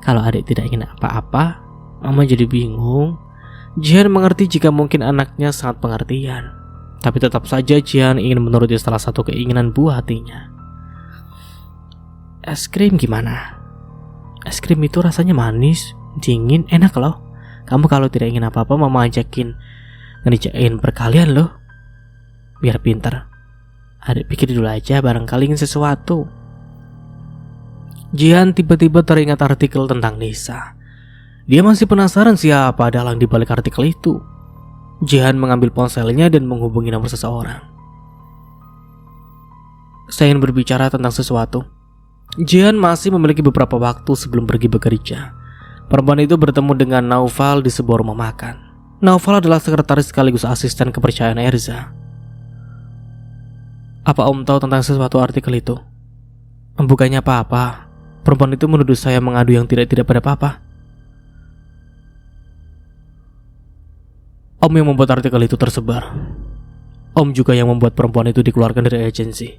Kalau adik tidak ingin apa-apa, Mama jadi bingung. Jihan mengerti jika mungkin anaknya sangat pengertian, tapi tetap saja Jihan ingin menuruti salah satu keinginan buah hatinya. Es krim gimana? Es krim itu rasanya manis, dingin, enak loh. Kamu kalau tidak ingin apa-apa, Mama ajakin ngerjain perkalian loh. Biar pintar. Adik pikir dulu aja, barangkali ingin sesuatu. Jihan tiba-tiba teringat artikel tentang Nisa. Dia masih penasaran siapa dalang di balik artikel itu. Jihan mengambil ponselnya dan menghubungi nomor seseorang. Saya ingin berbicara tentang sesuatu. Jihan masih memiliki beberapa waktu sebelum pergi bekerja. Perempuan itu bertemu dengan Naufal di sebuah rumah makan. Naufal adalah sekretaris sekaligus asisten kepercayaan Erza. Apa Om tahu tentang sesuatu artikel itu? Bukannya apa-apa. Perempuan itu menuduh saya mengadu yang tidak pada apa-apa. Om yang membuat artikel itu tersebar. Om juga yang membuat perempuan itu dikeluarkan dari agensi.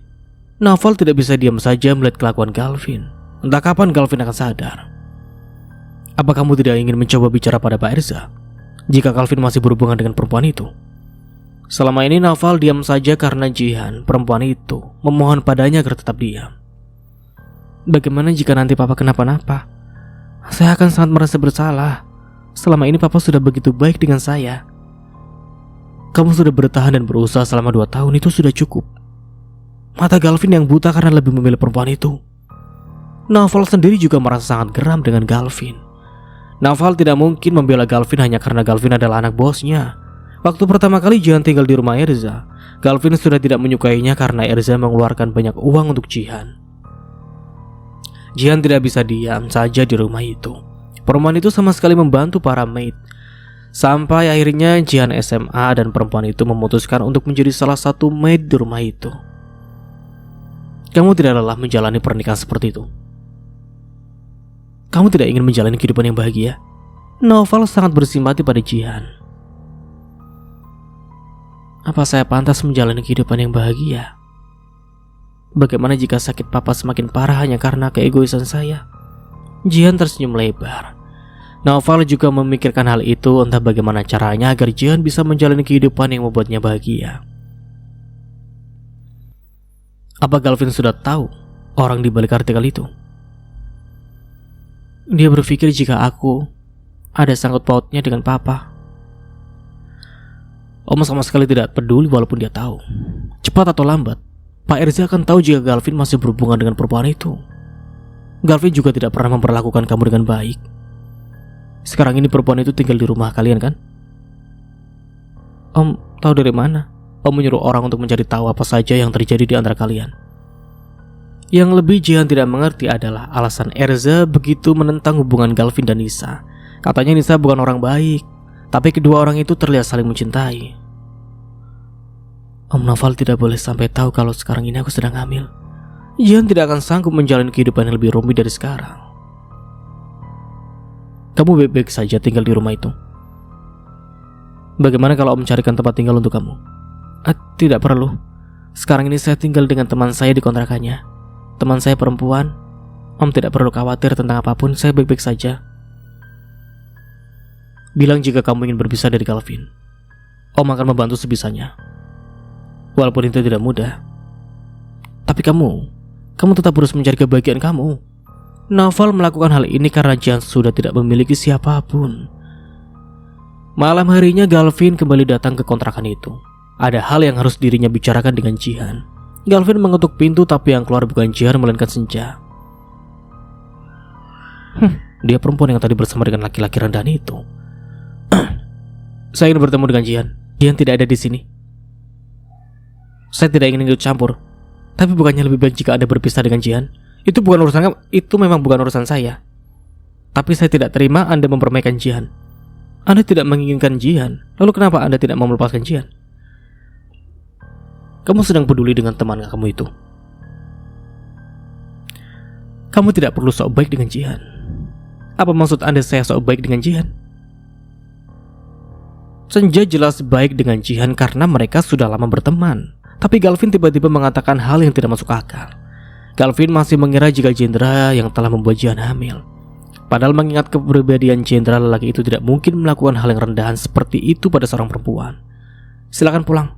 Naufal tidak bisa diam saja melihat kelakuan Galvin. Entah kapan Galvin akan sadar. Apa kamu tidak ingin mencoba bicara pada Pak Erza jika Galvin masih berhubungan dengan perempuan itu? Selama ini Naufal diam saja karena Jihan, perempuan itu, memohon padanya agar tetap diam. Bagaimana jika nanti Papa kenapa-napa? Saya akan sangat merasa bersalah. Selama ini Papa sudah begitu baik dengan saya. Kamu sudah bertahan dan berusaha selama 2 tahun, itu sudah cukup. Mata Galvin yang buta karena lebih memilih perempuan itu. Naufal sendiri juga merasa sangat geram dengan Galvin. Naufal tidak mungkin membela Galvin hanya karena Galvin adalah anak bosnya. Waktu pertama kali Jihan tinggal di rumah Erza, Galvin sudah tidak menyukainya karena Erza mengeluarkan banyak uang untuk Jihan. Jihan tidak bisa diam saja di rumah itu. Perempuan itu sama sekali membantu para maid. Sampai akhirnya Jihan SMA dan perempuan itu memutuskan untuk menjadi salah satu maid di rumah itu. Kamu tidak lelah menjalani pernikahan seperti itu? Kamu tidak ingin menjalani kehidupan yang bahagia? Naufal sangat bersimpati pada Jihan. Apa saya pantas menjalani kehidupan yang bahagia? Bagaimana jika sakit Papa semakin parah hanya karena keegoisan saya? Jihan tersenyum lebar. Naufal juga memikirkan hal itu, entah bagaimana caranya agar Jihan bisa menjalani kehidupan yang membuatnya bahagia. Apa Galvin sudah tahu orang di balik artikel itu? Dia berpikir jika aku ada sangkut pautnya dengan Papa. Om sama sekali tidak peduli walaupun dia tahu. Cepat atau lambat, Pak Erza akan tahu jika Galvin masih berhubungan dengan perempuan itu. Galvin juga tidak pernah memperlakukan kamu dengan baik. Sekarang ini perempuan itu tinggal di rumah kalian kan? Om tahu dari mana? Om menyuruh orang untuk mencari tahu apa saja yang terjadi di antara kalian. Yang lebih Jihan tidak mengerti adalah alasan Erza begitu menentang hubungan Galvin dan Nisa. Katanya Nisa bukan orang baik, tapi kedua orang itu terlihat saling mencintai. Om Naufal tidak boleh sampai tahu kalau sekarang ini aku sedang hamil. Jihan tidak akan sanggup menjalani kehidupan yang lebih rumit dari sekarang. Kamu baik-baik saja tinggal di rumah itu. Bagaimana kalau Om carikan tempat tinggal untuk kamu? Tidak perlu. Sekarang ini saya tinggal dengan teman saya di kontrakannya. Teman saya perempuan. Om tidak perlu khawatir tentang apapun, saya baik-baik saja. Bilang jika kamu ingin berpisah dari Galvin. Om akan membantu sebisanya. Walaupun itu tidak mudah. Tapi kamu tetap harus mencari kebahagiaan kamu. Naufal melakukan hal ini karena Jihan sudah tidak memiliki siapapun. Malam harinya Galvin kembali datang ke kontrakan itu. Ada hal yang harus dirinya bicarakan dengan Jihan. Galvin mengetuk pintu tapi yang keluar bukan Jihan melainkan Senja. Dia perempuan yang tadi bersama dengan laki-laki rendahan itu. Saya ingin bertemu dengan Jihan. Jihan tidak ada di sini. Saya tidak ingin ikut campur. Tapi bukannya lebih baik jika Anda berpisah dengan Jihan? Itu memang bukan urusan saya. Tapi saya tidak terima Anda mempermainkan Jihan. Anda tidak menginginkan Jihan. Lalu kenapa Anda tidak mau melepaskan Jihan? Kamu sedang peduli dengan teman kamu itu. Kamu tidak perlu sok baik dengan Jihan. Apa maksud Anda saya sok baik dengan Jihan? Senja jelas baik dengan Jihan karena mereka sudah lama berteman. Tapi Galvin tiba-tiba mengatakan hal yang tidak masuk akal. Galvin masih mengira jika Jendra yang telah membuat Jihan hamil. Padahal mengingat kepribadian Jendra, lelaki itu tidak mungkin melakukan hal yang rendahan seperti itu pada seorang perempuan. Silakan pulang.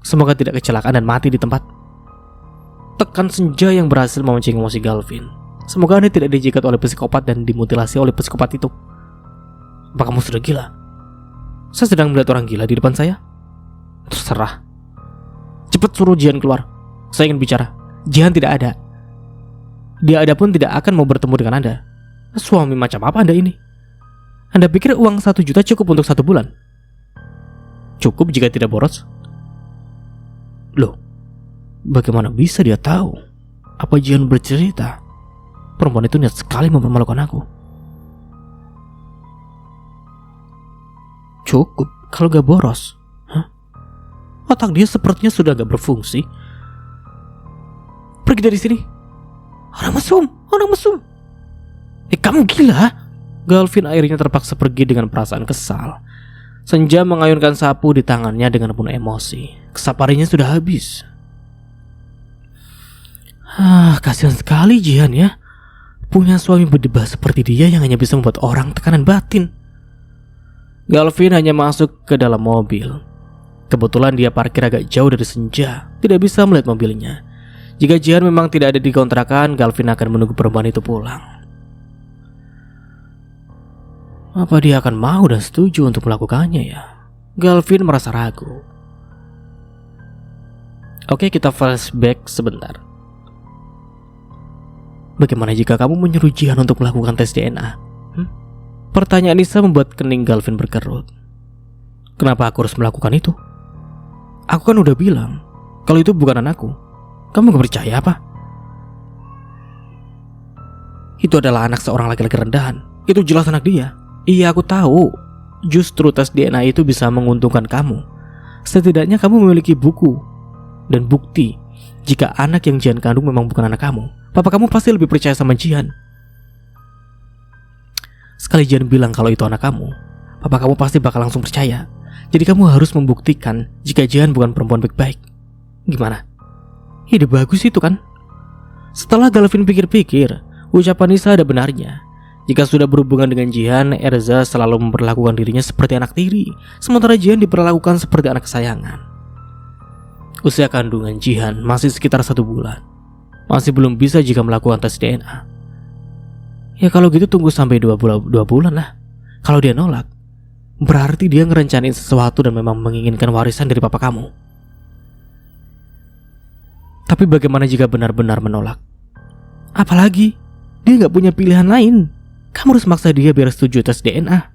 Semoga tidak kecelakaan dan mati di tempat. Tekan senja yang berhasil memancing emosi Galvin. Semoga Anda tidak dijikat oleh psikopat dan dimutilasi oleh psikopat itu. Apa kamu sudah gila? Saya sedang melihat orang gila di depan saya. Terserah. Cepat suruh Jihan keluar. Saya ingin bicara. Jihan tidak ada. Dia ada pun tidak akan mau bertemu dengan Anda. Suami macam apa Anda ini? Anda pikir uang 1 juta cukup untuk 1 bulan? Cukup jika tidak boros. Loh, bagaimana bisa dia tahu? Apa Jihan bercerita? Perempuan itu niat sekali mempermalukan aku. Cukup kalau gak boros. Otak dia sepertinya sudah gak berfungsi. Pergi dari sini. Orang mesum. Kamu gila? Galvin akhirnya terpaksa pergi dengan perasaan kesal. Senja mengayunkan sapu di tangannya dengan penuh emosi. Kesaparinya sudah habis. Kasihan sekali Jihan ya. Punya suami berdebah seperti dia yang hanya bisa membuat orang tekanan batin. Galvin hanya masuk ke dalam mobil. Kebetulan dia parkir agak jauh dari Senja, tidak bisa melihat mobilnya. Jika Jihan memang tidak ada di kontrakan, Galvin akan menunggu perempuan itu pulang. Apa dia akan mau dan setuju untuk melakukannya ya? Galvin merasa ragu. Oke, kita flashback sebentar. Bagaimana jika kamu menyuruh Jihan untuk melakukan tes DNA? Pertanyaan Nisa membuat kening Galvin berkerut. Kenapa aku harus melakukan itu? Aku kan udah bilang kalau itu bukan anakku. Kamu gak percaya apa? Itu adalah anak seorang laki-laki rendahan. Itu jelas anak dia. Iya, aku tahu. Justru tes DNA itu bisa menguntungkan kamu. Setidaknya kamu memiliki buku dan bukti jika anak yang Jihan kandung memang bukan anak kamu. Papa kamu pasti lebih percaya sama Jihan. Sekali Jihan bilang kalau itu anak kamu, papa kamu pasti bakal langsung percaya. Jadi kamu harus membuktikan jika Jihan bukan perempuan baik-baik. Gimana? Ide bagus itu kan? Setelah Galvin pikir-pikir, ucapan Nisa ada benarnya. Jika sudah berhubungan dengan Jihan, Erza selalu memperlakukan dirinya seperti anak tiri, sementara Jihan diperlakukan seperti anak kesayangan. Usia kandungan Jihan masih sekitar 1 bulan. Masih belum bisa jika melakukan tes DNA. Ya kalau gitu tunggu sampai 2 bulan lah. Kalau dia nolak, berarti dia ngerencanain sesuatu dan memang menginginkan warisan dari papa kamu. Tapi bagaimana jika benar-benar menolak? Apalagi dia gak punya pilihan lain. Kamu harus maksa dia biar setuju tes DNA.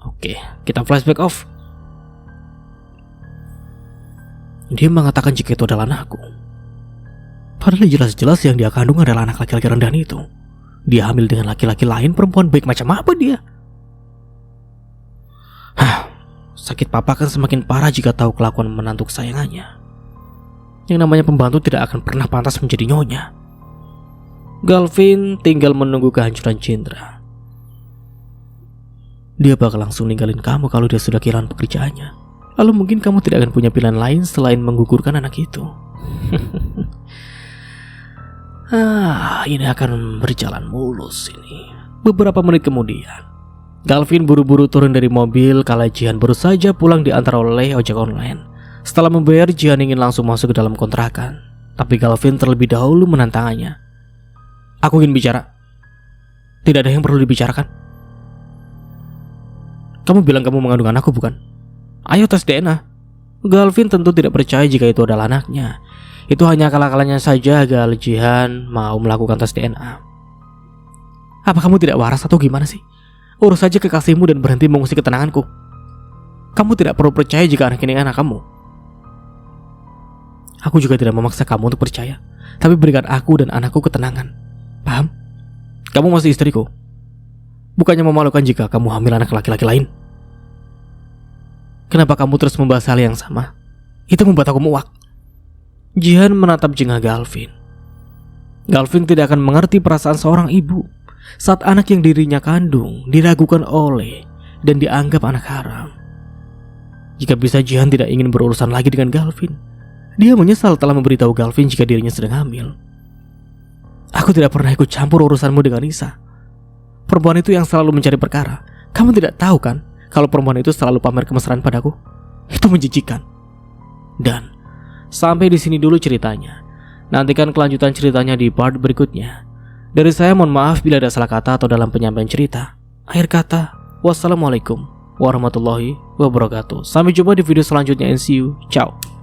Oke, kita flashback off. Dia mengatakan jika itu adalah anakku. Padahal jelas-jelas yang dia kandung adalah anak laki-laki rendahan itu. Dia hamil dengan laki-laki lain, perempuan baik macam apa dia? Sakit papa kan semakin parah jika tahu kelakuan menantu kesayangannya. Yang namanya pembantu tidak akan pernah pantas menjadi nyonya. Galvin tinggal menunggu kehancuran Jendra. Dia bakal langsung ninggalin kamu kalau dia sudah kehilangan pekerjaannya. Lalu mungkin kamu tidak akan punya pilihan lain selain menggugurkan anak itu. Ini akan berjalan mulus ini. Beberapa menit kemudian, Galvin buru-buru turun dari mobil kala Jihan baru saja pulang diantar oleh ojek online. Setelah membayar, Jihan ingin langsung masuk ke dalam kontrakan. Tapi Galvin terlebih dahulu menantangnya. Aku ingin bicara. Tidak ada yang perlu dibicarakan. Kamu bilang kamu mengandung anakku bukan? Ayo tes DNA. Galvin tentu tidak percaya jika itu adalah anaknya. Itu hanya akal-akalannya saja agar Jihan mau melakukan tes DNA. Apa kamu tidak waras atau gimana sih? Urus saja kekasihmu dan berhenti mengusik ketenanganku. Kamu tidak perlu percaya jika anak ini anak kamu. Aku juga tidak memaksa kamu untuk percaya, tapi berikan aku dan anakku ketenangan. Paham? Kamu masih istriku. Bukannya memalukan jika kamu hamil anak laki-laki lain. Kenapa kamu terus membahas hal yang sama? Itu membuat aku muak. Jihan menatap jengah Galvin. Galvin tidak akan mengerti perasaan seorang ibu saat anak yang dirinya kandung diragukan oleh dan dianggap anak haram. Jika bisa Jihan tidak ingin berurusan lagi dengan Galvin, Dia menyesal telah memberitahu Galvin jika dirinya sedang hamil. Aku tidak pernah ikut campur urusanmu dengan Nisa. Perempuan itu yang selalu mencari perkara. Kamu tidak tahu kan kalau perempuan itu selalu pamer kemesraan padaku? Itu menjijikan. Dan sampai di sini dulu ceritanya. Nantikan kelanjutan ceritanya di part berikutnya. Dari saya mohon maaf bila ada salah kata atau dalam penyampaian cerita. Akhir kata, wassalamualaikum warahmatullahi wabarakatuh. Sampai jumpa di video selanjutnya and see you. Ciao.